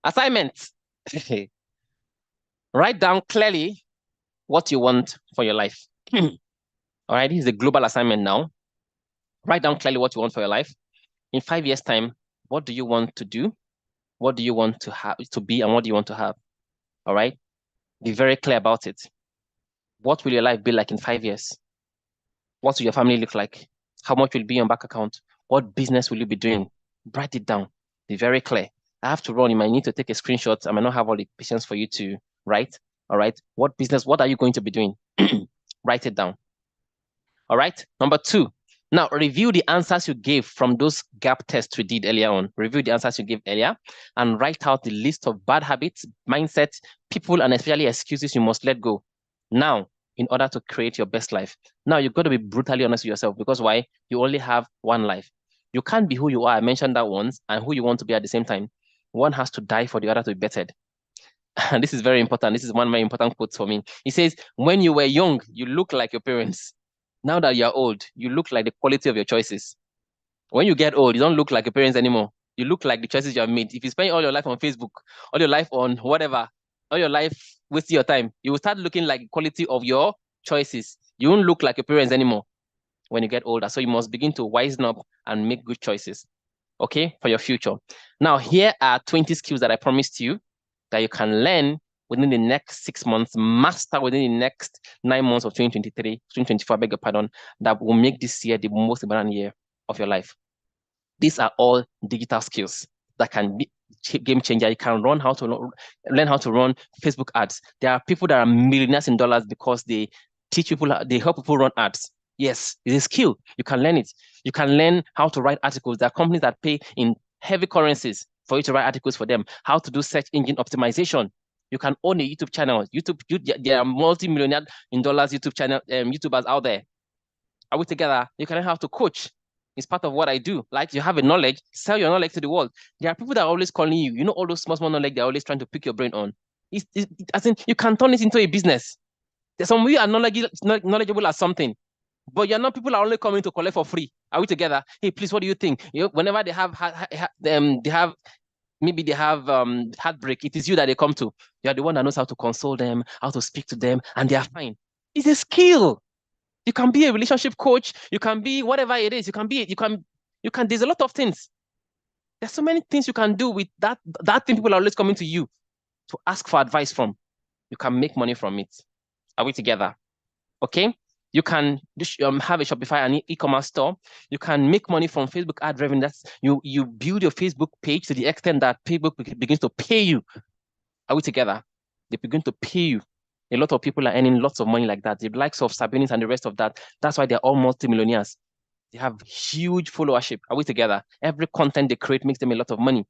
assignment. Write down clearly what you want for your life. All right, this is a global assignment now. Write down clearly what you want for your life. In 5 years' time, what do you want to do? What do you want to have to be, and what do you want to have? All right, be very clear about it. What will your life be like in 5 years? What will your family look like? How much will be on bank account? What business will you be doing? Write it down. Be very clear. I have to run. You might need to take a screenshot. I might not have all the patience for you to write. All right. What business? What are you going to be doing? Write it down. All right. Number 2. Now review the answers you gave from those gap tests we did earlier on. Review the answers you gave earlier and write out the list of bad habits, mindsets, people, and especially excuses you must let go now in order to create your best life. Now you've got to be brutally honest with yourself, because why? You only have one life. You can't be who you are. I mentioned that once, and who you want to be at the same time. One has to die for the other to be bettered. And this is very important. This is one very important quote for me. He says, when you were young, you look like your parents. Now that you're old, you look like the quality of your choices. When you get old, you don't look like your parents anymore. You look like the choices you have made. If you spend all your life on Facebook, all your life on whatever, all your life wasting your time, you will start looking like the quality of your choices. You won't look like your parents anymore when you get older. So you must begin to wisen up and make good choices, okay, for your future. Now, here are 20 skills that I promised you that you can learn within the next 6 months, master within the next 9 months of 2024, beg your pardon, that will make this year the most important year of your life. These are all digital skills that can be game changer. You can learn how to run Facebook ads. There are people that are millionaires in dollars because they teach people, they help people run ads. Yes, it's a skill. You can learn it. You can learn how to write articles. There are companies that pay in heavy currencies for you to write articles for them. How to do search engine optimization. You can own a YouTube channel. There are multi-millionaire in dollars YouTube channel YouTubers out there. Are we together? You can learn how to coach. It's part of what I do. Like, you have a knowledge, sell your knowledge to the world. There are people that are always calling you. You know, all those small knowledge they're always trying to pick your brain on. As in, you can turn it into a business. There's some of you are knowledgeable at something, but you're not. People are only coming to collect for free. Are we together? Hey, please, what do you think? Whenever they have heartbreak, it is you that they come to. You're the one that knows how to console them, how to speak to them, and they are fine. It's a skill. You can be a relationship coach. You can be whatever it is. You can. There's a lot of things. There's so many things you can do with that thing. People are always coming to you to ask for advice from. You can make money from it. Are we together? Okay. You can have a Shopify and e-commerce store. You can make money from Facebook ad revenue. That's you build your Facebook page to the extent that Facebook begins to pay you. Are we together? They begin to pay you. A lot of people are earning lots of money like that. The likes of Sabinis and the rest of that. That's why they're all multimillionaires. They have huge followership. Are we together? Every content they create makes them a lot of money.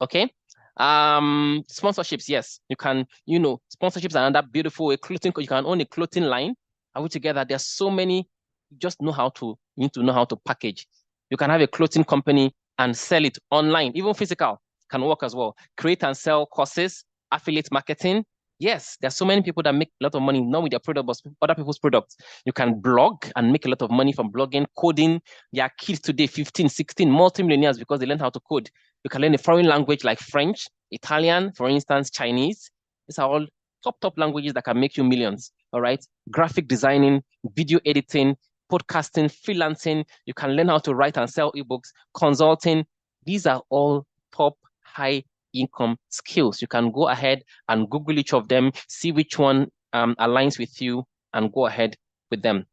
Okay. Sponsorships, yes. You can, sponsorships are another beautiful clothing. You can own a clothing line. Are we together? There's so many. You need to know how to package. You can have a clothing company and sell it online. Even physical can work as well. Create and sell courses, affiliate marketing. Yes, there's so many people that make a lot of money, not with their product, but other people's products. You can blog and make a lot of money from blogging, coding. There are kids today, 15, 16, multimillionaires because they learn how to code. You can learn a foreign language like French, Italian, for instance, Chinese. These are all top languages that can make you millions. all right? Graphic designing, video editing, podcasting, freelancing. You can learn how to write and sell ebooks, consulting. These are all top high income skills. You can go ahead and Google each of them, see which one aligns with you, and go ahead with them.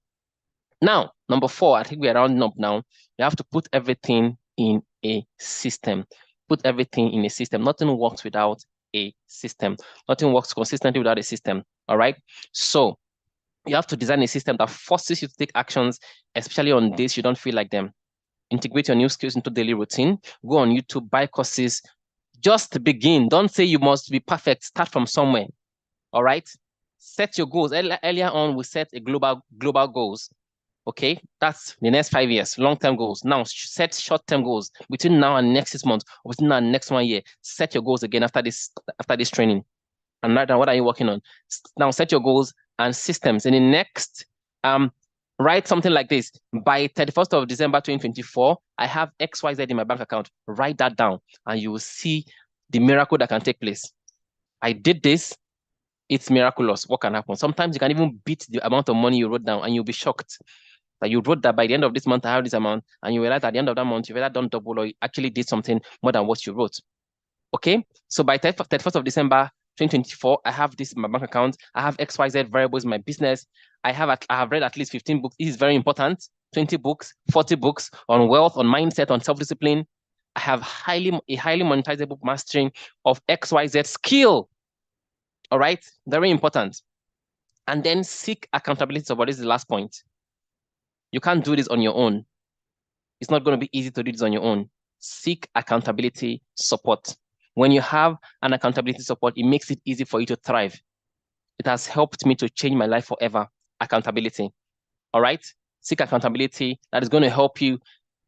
Now, number 4, I think we're rounding up now. You have to put everything in a system. Put everything in a system. Nothing works without a system. Nothing works consistently without a system. All right. So you have to design a system that forces you to take actions, especially on days you don't feel like them. Integrate your new skills into daily routine. Go on YouTube, buy courses. Just begin. Don't say you must be perfect. Start from somewhere. All right. Set your goals. Earlier on, we set a global goals. Okay, that's the next 5 years, long-term goals. Now set short-term goals between now and next 6 months, or between now and next 1 year. Set your goals again after this training. And right now, what are you working on? Now set your goals and systems. In the next, write something like this. By 31st of December 2024, I have XYZ in my bank account. Write that down, and you will see the miracle that can take place. I did this. It's miraculous. What can happen? Sometimes you can even beat the amount of money you wrote down, and you'll be shocked that you wrote that by the end of this month, I have this amount, and you realize at the end of that month, you've either done double or you actually did something more than what you wrote. Okay, so by 31st of December 2024, I have this in my bank account. I have XYZ variables in my business. I have read at least 15 books. This is very important. 20 books, 40 books on wealth, on mindset, on self-discipline. I have a highly monetizable mastering of XYZ skill. All right, very important. And then seek accountability support. This is the last point. You can't do this on your own. It's not going to be easy to do this on your own. Seek accountability support. When you have an accountability support, it makes it easy for you to thrive. It has helped me to change my life forever. Accountability. All right? Seek accountability. That is going to help you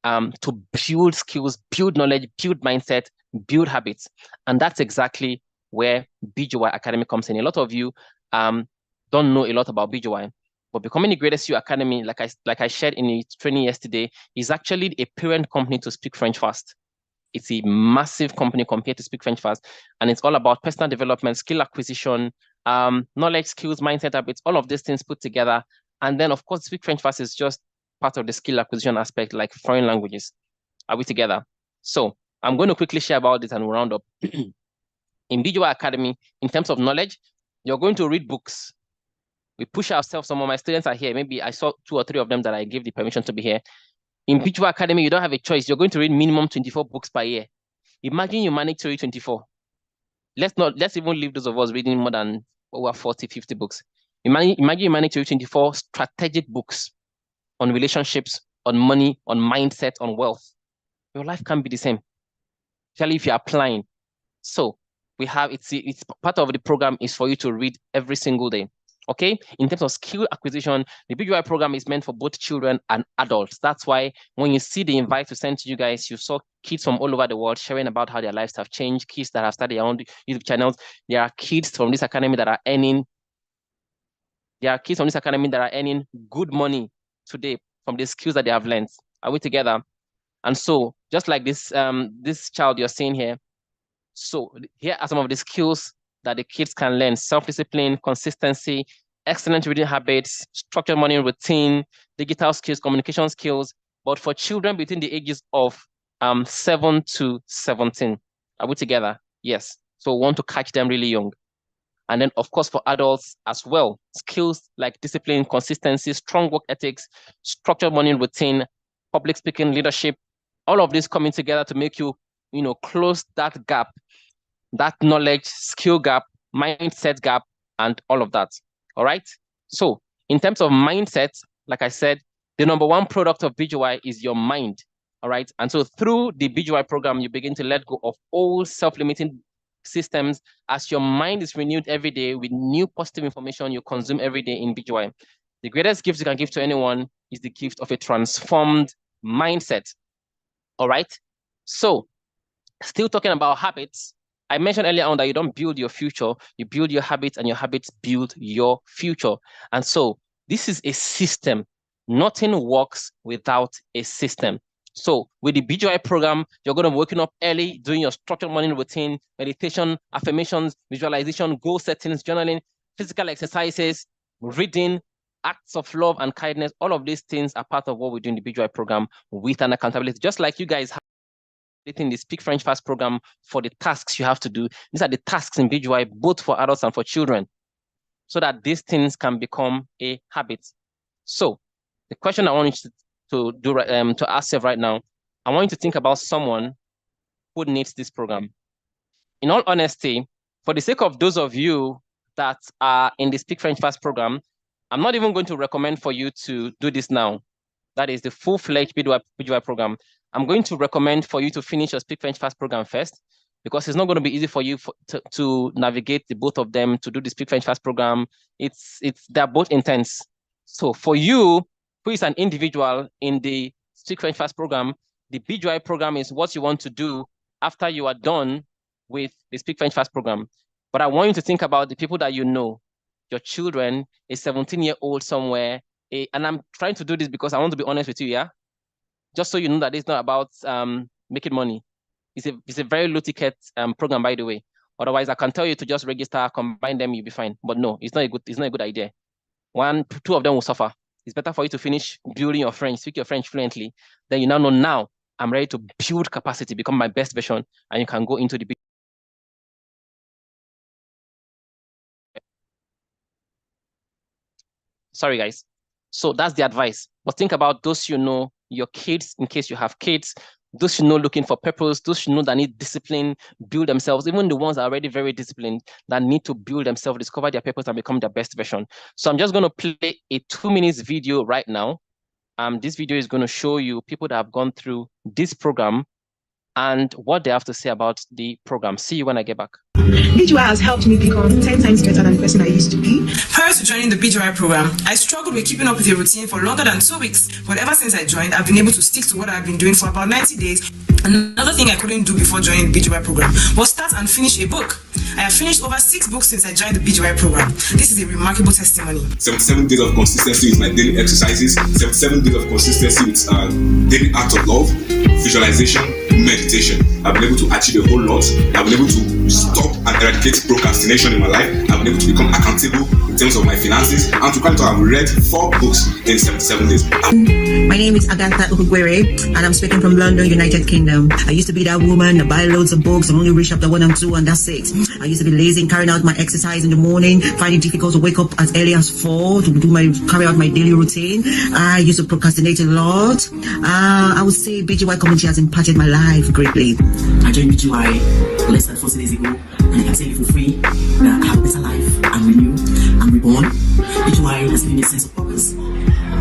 to build skills, build knowledge, build mindset, build habits. And that's exactly where BGY Academy comes in. A lot of you don't know a lot about BGY. But Becoming the Greatest You Academy, like I shared in the training yesterday, is actually a parent company to Speak French Fast. It's a massive company compared to Speak French Fast, and it's all about personal development, skill acquisition, knowledge, skills, mindset habits, all of these things put together. And then, of course, Speak French Fast is just part of the skill acquisition aspect, like foreign languages. Are we together? So I'm going to quickly share about this and we'll round up. In BGY Academy, in terms of knowledge, you're going to read books. We push ourselves. Some of my students are here. Maybe I saw 2 or 3 of them that I gave the permission to be here. In BGY Academy, you don't have a choice. You're going to read minimum 24 books per year. Imagine you manage to read 24. Let's even leave those of us reading more than over 40, 50 books. Imagine you manage to read 24 strategic books on relationships, on money, on mindset, on wealth. Your life can't be the same, especially if you're applying. So we have, it's part of the program is for you to read every single day. Okay, in terms of skill acquisition, the BGY program is meant for both children and adults. That's why when you see the invite to send to you guys, you saw kids from all over the world sharing about how their lives have changed, kids that have started their own YouTube channels. There are kids from this academy that are earning good money today from the skills that they have learned. Are we together? And so, just like this, this child you're seeing here, so here are some of the skills that the kids can learn: self-discipline, consistency, excellent reading habits, structured morning routine, digital skills, communication skills. But for children between the ages of 7 to 17, are we together? Yes. So we want to catch them really young. And then, of course, for adults as well, skills like discipline, consistency, strong work ethics, structured morning routine, public speaking, leadership, all of this coming together to make you, close that gap, that knowledge, skill gap, mindset gap, and all of that. All right. So in terms of mindset, like I said, the number 1 product of BGY is your mind. All right. And so through the BGY program, you begin to let go of old self-limiting systems as your mind is renewed every day with new positive information you consume every day in BGY. The greatest gift you can give to anyone is the gift of a transformed mindset. All right. So still talking about habits, I mentioned earlier on that you don't build your future, you build your habits, and your habits build your future. And so this is a system. Nothing works without a system. So with the BGY program, you're going to be waking up early, doing your structured morning routine, meditation, affirmations, visualization, goal settings, journaling, physical exercises, reading, acts of love and kindness. All of these things are part of what we do in the BGY program with an accountability. Just like you guys have in the Speak French Fast program for the tasks you have to do. These are the tasks in BGY, both for adults and for children, so that these things can become a habit. So the question I want you to do to ask yourself right now, I want you to think about someone who needs this program. In all honesty, for the sake of those of you that are in the Speak French Fast program, I'm not even going to recommend for you to do this now. That is the full-fledged BGY program. I'm going to recommend for you to finish your Speak French Fast program first, because it's not going to be easy for you to navigate the both of them, to do the Speak French Fast program. They're both intense. So for you, who is an individual in the Speak French Fast program, the BGY program is what you want to do after you are done with the Speak French Fast program. But I want you to think about the people that you know, your children, a 17-year-old somewhere, and I'm trying to do this because I want to be honest with you, yeah? Just so you know that it's not about making money. It's a very low ticket program, by the way. Otherwise, I can tell you to just register, combine them, you'll be fine. But no, it's not a good idea. Two of them will suffer. It's better for you to finish building your French, speak your French fluently. Then you now know, now I'm ready to build capacity, become my best version, and you can go into the big. Sorry, guys. So that's the advice. But think about those you know, your kids, in case you have kids, those you know looking for purpose, those you know that need discipline, build themselves, even the ones that are already very disciplined, that need to build themselves, discover their purpose and become their best version. So I'm just going to play a 2-minute video right now. This video is going to show you people that have gone through this program and what they have to say about the program. See you when I get back. BGY has helped me become 10 times better than the person I used to be. Prior to joining the BGY program, I struggled with keeping up with a routine for longer than 2 weeks. But ever since I joined, I've been able to stick to what I've been doing for about 90 days. Another thing I couldn't do before joining the BGY program was start and finish a book. I have finished over 6 books since I joined the BGY program. This is a remarkable testimony. 77 days of consistency with my daily exercises, 77 days of consistency with daily acts of love, visualization, meditation. I've been able to achieve a whole lot. I've been able to stop and eradicate procrastination in my life. I've been able to become accountable in terms of my finances. And to quite I've read 4 books in 77 days. My name is Agatha Ukugwere, and I'm speaking from London, United Kingdom. I used to be that woman that buy loads of books and only read chapter 1 and 2, and that's it. I used to be lazy in carrying out my exercise in the morning, find it difficult to wake up as early as 4 to carry out my daily routine. I used to procrastinate a lot. I would say BGY community has impacted my life greatly. I joined BGY less than 40 days ago, and I can tell you for free that I have a better life. I'm renewed, I'm reborn. BGY has given me a sense of purpose.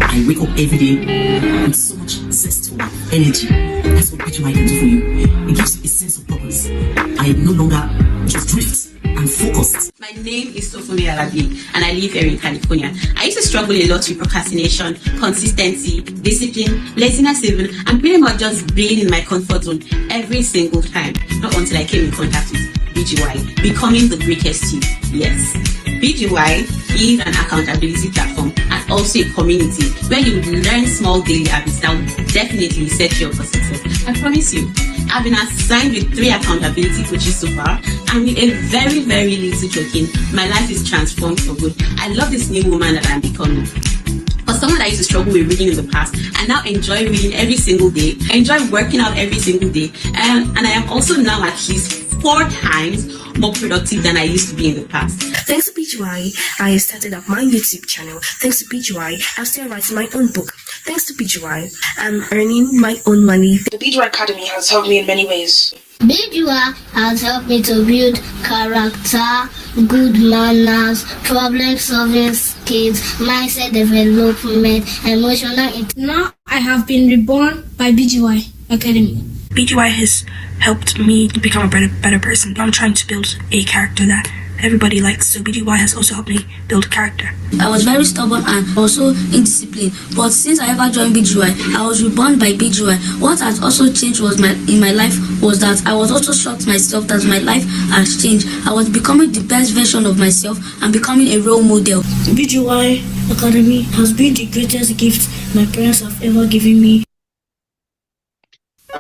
I wake up every day with so much zestful energy. That's what BGY can do for you. It gives you a sense of purpose. I no longer just drift. I'm focused. My name is Sofumi Alabi, and I live here in California. I used to struggle a lot with procrastination, consistency, discipline, laziness even, and pretty much just being in my comfort zone every single time. Not until I came in contact with BGY, becoming the greatest you. Yes. BGY is an accountability platform and also a community where you will learn small daily habits that will definitely set you up for success. I promise you. I've been assigned with 3 accountability coaches so far, and with a very, very little joking, my life is transformed for good. I love this new woman that I'm becoming. For someone that used to struggle with reading in the past, I now enjoy reading every single day. I enjoy working out every single day, and I am also now at least 4 times more productive than I used to be in the past. Thanks to BGY, I started up my YouTube channel. Thanks to BGY, I'm still writing my own book. Thanks to BGY, I'm earning my own money. The BGY Academy has helped me in many ways. BGY has helped me to build character, good manners, problem-solving skills, mindset development, emotional. Now I have been reborn by BGY Academy. BGY has helped me to become a better person. I'm trying to build a character that everybody likes, so BGY has also helped me build character. I was very stubborn and also indisciplined, but since I ever joined BGY, I was reborn by BGY. What has also changed in my life was that I was also shocked myself that my life has changed. I was becoming the best version of myself and becoming a role model. BGY Academy has been the greatest gift my parents have ever given me.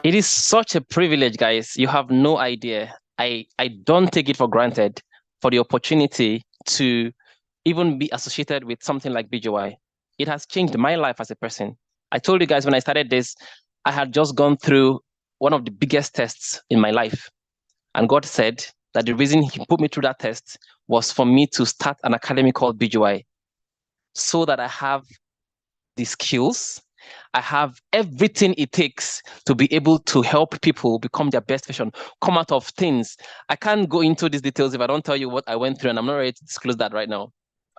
It is such a privilege, guys. You have no idea. I don't take it for granted for the opportunity to even be associated with something like BGY. It has changed my life as a person. I told you guys when I started this, I had just gone through one of the biggest tests in my life. And God said that the reason he put me through that test was for me to start an academy called BGY, so that I have the skills, I have everything it takes to be able to help people become their best version, come out of things. I can't go into these details if I don't tell you what I went through, and I'm not ready to disclose that right now.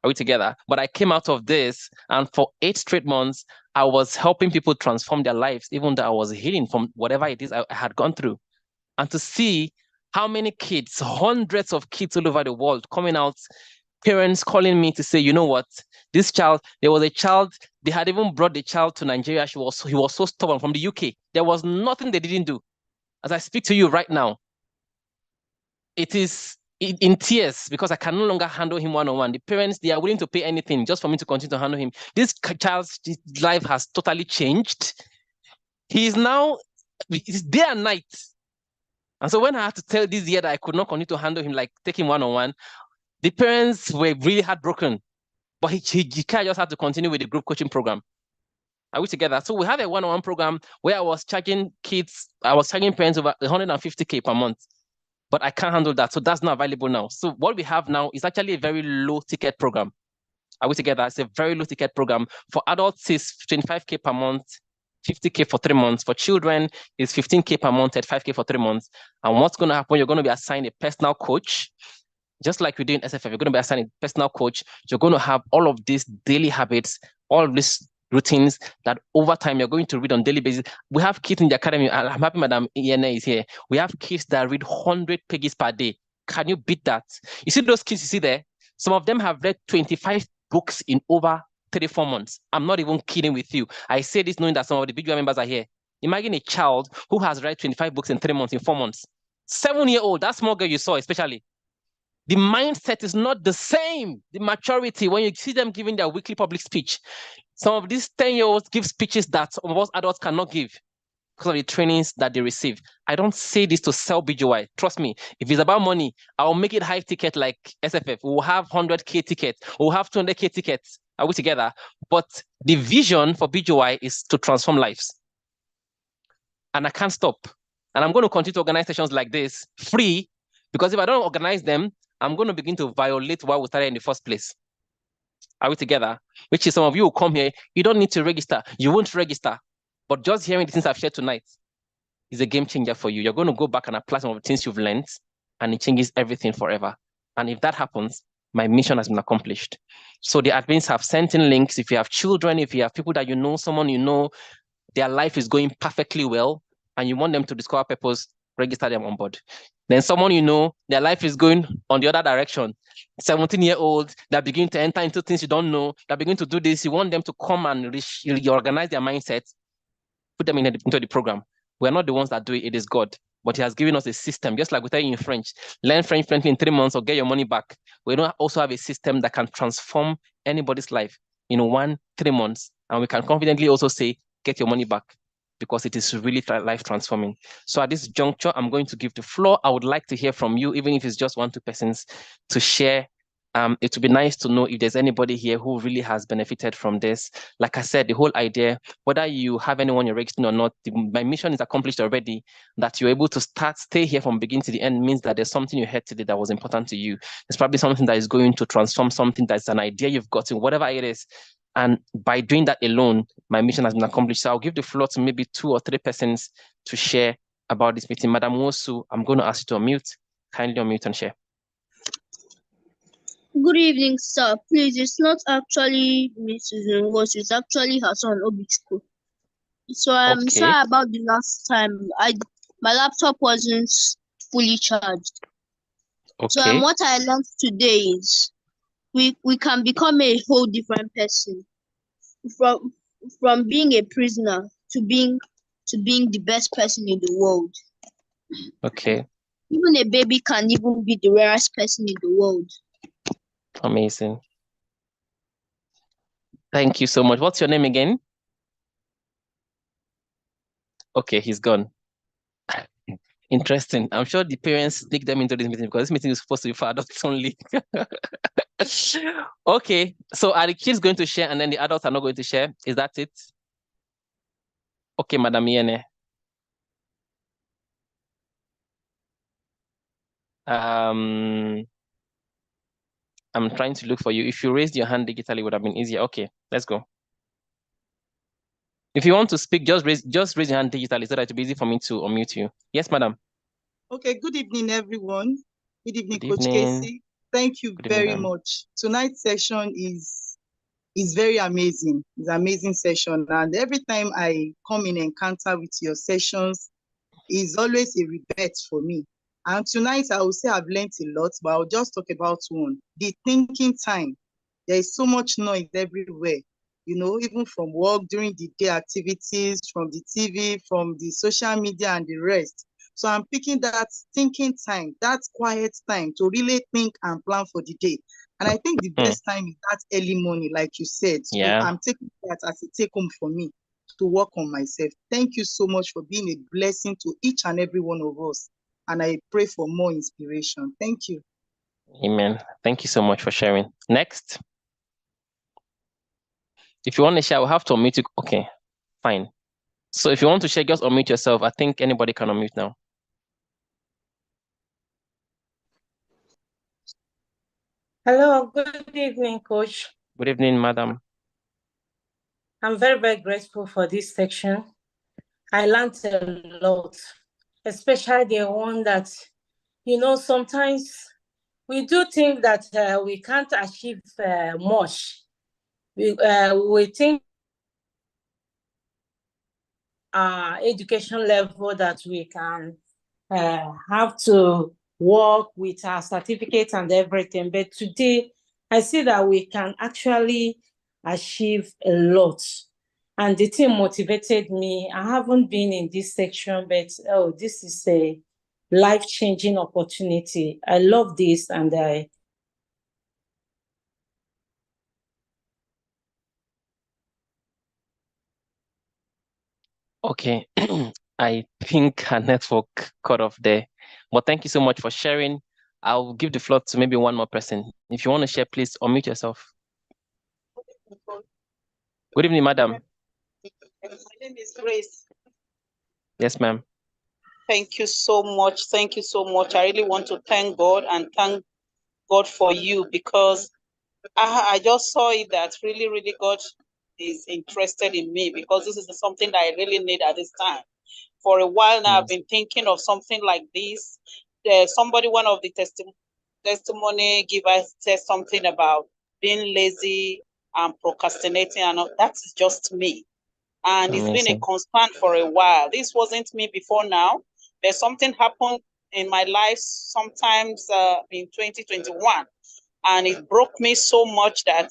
Are we together? But I came out of this, and for 8 straight months, I was helping people transform their lives, even though I was healing from whatever it is I had gone through. And to see how many kids, hundreds of kids all over the world coming out, parents calling me to say, you know what, this child, there was a child, they had even brought the child to Nigeria. He was so stubborn, from the UK. There was nothing they didn't do. As I speak to you right now, it is in tears because I can no longer handle him one-on-one. The parents, they are willing to pay anything just for me to continue to handle him. This child's life has totally changed. He is now, it's day and night. And so when I had to tell this year that I could not continue to handle him, like take him one-on-one, the parents were really heartbroken. But he just had to continue with the group coaching program. Are we together? So we have a one-on-one program where I was charging parents over 150K per month. But I can't handle that. So that's not available now. So what we have now is actually a very low ticket program. Are we together? It's a very low ticket program. For adults, it's 25K per month, 50K for 3 months. For children, it's 15K per month at 5K for 3 months. And what's going to happen? You're going to be assigned a personal coach. Just like we do in SFF, you're going to be assigned a personal coach. You're going to have all of these daily habits, all of these routines that over time you're going to read on daily basis. We have kids in the academy. I'm happy Madam Iene is here. We have kids that read 100 pages per day. Can you beat that? You see those kids you see there? Some of them have read 25 books in over 34 months. I'm not even kidding with you. I say this knowing that some of the BGY members are here. Imagine a child who has read 25 books in 3 months, in 4 months. 7-year-old, that small girl you saw especially. The mindset is not the same. The maturity, when you see them giving their weekly public speech, some of these 10-year-olds give speeches that some of us adults cannot give because of the trainings that they receive. I don't say this to sell BGY. Trust me, if it's about money, I'll make it high ticket like SFF. We'll have 100K tickets. We'll have 200K tickets. Are we together? But the vision for BGY is to transform lives. And I can't stop. And I'm going to continue to organize sessions like this, free, because if I don't organize them, I'm going to begin to violate why we started in the first place. Are we together? Which is some of you who come here, you don't need to register. You won't register. But just hearing the things I've shared tonight is a game changer for you. You're going to go back and apply some of the things you've learned, and it changes everything forever. And if that happens, my mission has been accomplished. So the admins have sent in links. If you have children, if you have people that you know, someone you know, their life is going perfectly well, and you want them to discover purpose, register them on board. Then someone you know, their life is going on the other direction. 17-year-olds that begin to enter into things you don't know, that begin to do this, you want them to come and reorganize their mindset, put them into the program. We're not the ones that do it, it is God. But he has given us a system, just like we tell you in French. Learn French fluently in 3 months or get your money back. We don't also have a system that can transform anybody's life in 1-3 months. And we can confidently also say, get your money back, because it is really life transforming. So at this juncture, I'm going to give the floor. I would like to hear from you, even if it's just 1-2 persons, to share. It would be nice to know if there's anybody here who really has benefited from this. Like I said, the whole idea, whether you have anyone you're registering or not, my mission is accomplished already. That you're able to stay here from beginning to the end means that there's something you heard today that was important to you. There's probably something that is going to transform something that's an idea you've gotten, whatever it is. And by doing that alone, my mission has been accomplished. So I'll give the floor to maybe 2 or 3 persons to share about this meeting. Madam Wosu, I'm going to ask you to unmute. Kindly unmute and share. Good evening, sir. Please, it's not actually Mrs. Ngozi, it's actually her son, Obichukwu. So I'm sorry about the last time. My laptop wasn't fully charged. So what I learned today is we can become a whole different person from being a prisoner to being the best person in the world. Okay. Even a baby can even be the rarest person in the world. Amazing. Thank you so much. What's your name again? Okay, he's gone. Interesting. I'm sure the parents take them into this meeting because this meeting is supposed to be for adults only. Okay, so are the kids going to share and then the adults are not going to share? Is that it? Okay, Madam Yene. I'm trying to look for you. If you raised your hand digitally, it would have been easier. Okay, let's go. If you want to speak, just raise your hand digitally so that it'll be easy for me to unmute you. Yes, madam. Okay, good evening, everyone. Good evening, Good Coach evening. Casey. Thank you Good very evening, ma'am. much. Tonight's session is very amazing. It's an amazing session. And every time I come in encounter with your sessions, is always a rebirth for me. And tonight I will say I've learned a lot, but I'll just talk about one. The thinking time. There is so much noise everywhere, you know, even from work, during the day activities, from the TV, from the social media and the rest. So I'm picking that thinking time, that quiet time to really think and plan for the day. And I think the best time is that early morning, like you said. So Yeah. I'm taking that as a take home for me to work on myself. Thank you so much for being a blessing to each and every one of us. And I pray for more inspiration. Thank you. Amen. Thank you so much for sharing. Next. If you want to share, we'll have to unmute you. Okay, fine. So if you want to share, just unmute yourself. I think anybody can unmute now. Hello, good evening, Coach. Good evening, madam. I'm very, very grateful for this section. I learned a lot, especially the one that, you know, sometimes we do think that we can't achieve much. We think education level that we can have to work with our certificate and everything. But today, I see that we can actually achieve a lot. And the thing motivated me. I haven't been in this section, but oh, this is a life-changing opportunity. I love this, and Okay, I think our network cut off there. But thank you so much for sharing. I'll give the floor to maybe one more person. If you want to share, please unmute yourself. Good evening, madam. My name is Grace. Yes, ma'am. Thank you so much. Thank you so much. I really want to thank God and thank God for you, because I just saw it that really God is interested in me, because this is something that I really need at this time. For a while now, I've been thinking of something like this. One of the testimony givers said something about being lazy and procrastinating, and that is just me. And it's been a constant for a while. This wasn't me before now. There's something happened in my life sometimes in 2021, and it broke me so much that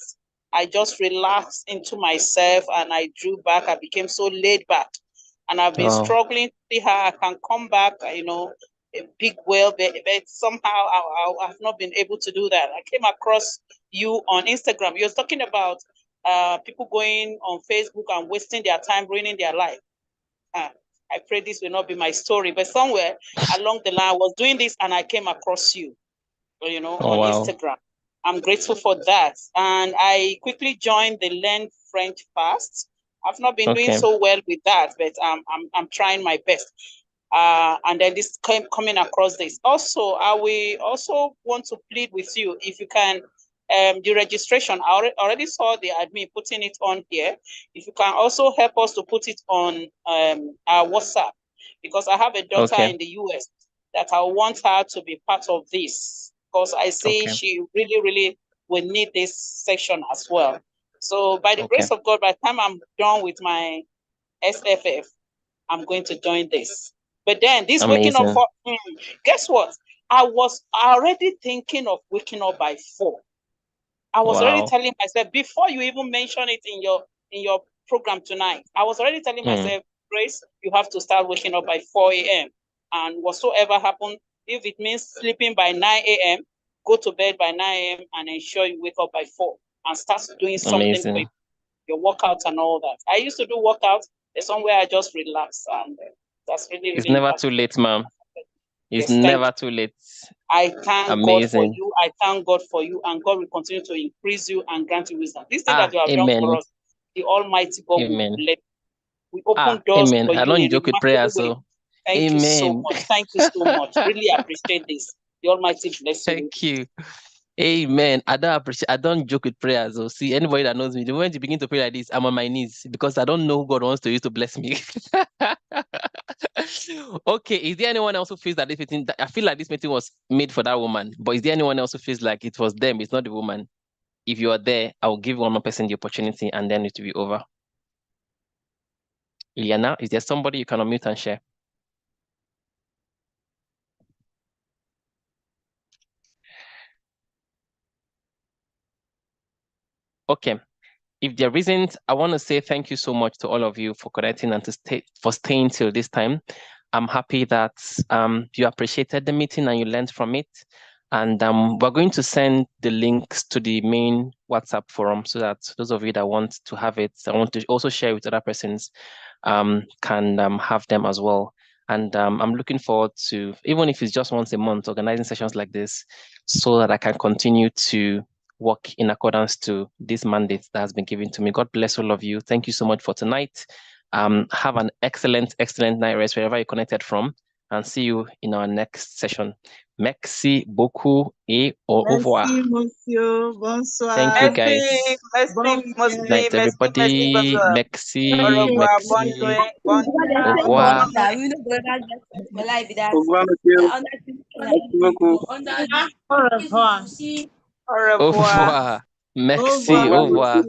I just relaxed into myself and I drew back. I became so laid back, and I've been struggling to see how I can come back, you know, a big well, but somehow I've not been able to do that. I came across you on Instagram. You're talking about people going on Facebook and wasting their time, ruining their life. I pray this will not be my story, but somewhere along the line, I was doing this and I came across you, you know, on Instagram. I'm grateful for that. And I quickly joined the Learn French Fast. I've not been doing so well with that, but I'm trying my best. And then this coming across this. Also, I will also want to plead with you, if you can, the registration, I already saw the admin putting it on here. If you can also help us to put it on our WhatsApp, because I have a daughter in the US that I want her to be part of this, because I see she really will need this section as well. So by the grace of God, by the time I'm done with my SFF, I'm going to join this. But then this waking up for, guess what? I was already thinking of waking up by 4. I was already telling myself, before you even mention it in your program tonight, I was already telling myself, Grace, you have to start waking up by 4 a.m. And whatsoever happens, if it means sleeping by 9 a.m., go to bed by 9 a.m. and ensure you wake up by 4 and start doing something for your workouts and all that. I used to do workouts. There's somewhere I just relax, and that's really It's never too late, ma'am. It's never too late. I thank God for Amazing. you. I thank God for you, and God will continue to increase you and grant you wisdom. This thing that you have done Amen. for us, the Almighty God Amen. will bless. We open doors Amen. for I you don't in a joke with prayer, remarkable way. so Thank you so amen. much. Thank you so much. Really appreciate this. The Almighty bless you. Thank you. Amen. I don't joke with prayers. So see, anybody that knows me, the moment you begin to pray like this, I'm on my knees because I don't know who God wants to use to bless me. Okay, is there anyone else who feels that this meeting, I feel like this meeting was made for that woman, but is there anyone else who feels like it was them, it's not the woman? If you are there, I'll give one more person the opportunity and then it will be over. Iliana, is there somebody you can unmute and share? Okay. If there isn't, I want to say thank you so much to all of you for connecting and for staying till this time. I'm happy that you appreciated the meeting and you learned from it. And we're going to send the links to the main WhatsApp forum so that those of you that want to have it, I want to also share with other persons, can have them as well. And I'm looking forward to, even if it's just once a month, organizing sessions like this so that I can continue to work in accordance to this mandate that has been given to me. God bless all of you. Thank you so much for tonight. Have an excellent night rest wherever you're connected from, and see you in our next session. Merci beaucoup et au revoir. Merci, monsieur. Bonsoir. Thank you, guys. Bon Night, everybody. Merci. Au revoir. Bonne Merci. nuit. Bonne nuit. Au revoir. Au revoir, monsieur. Merci beaucoup. Au revoir. Au Au revoir. revoir. Merci. Au revoir.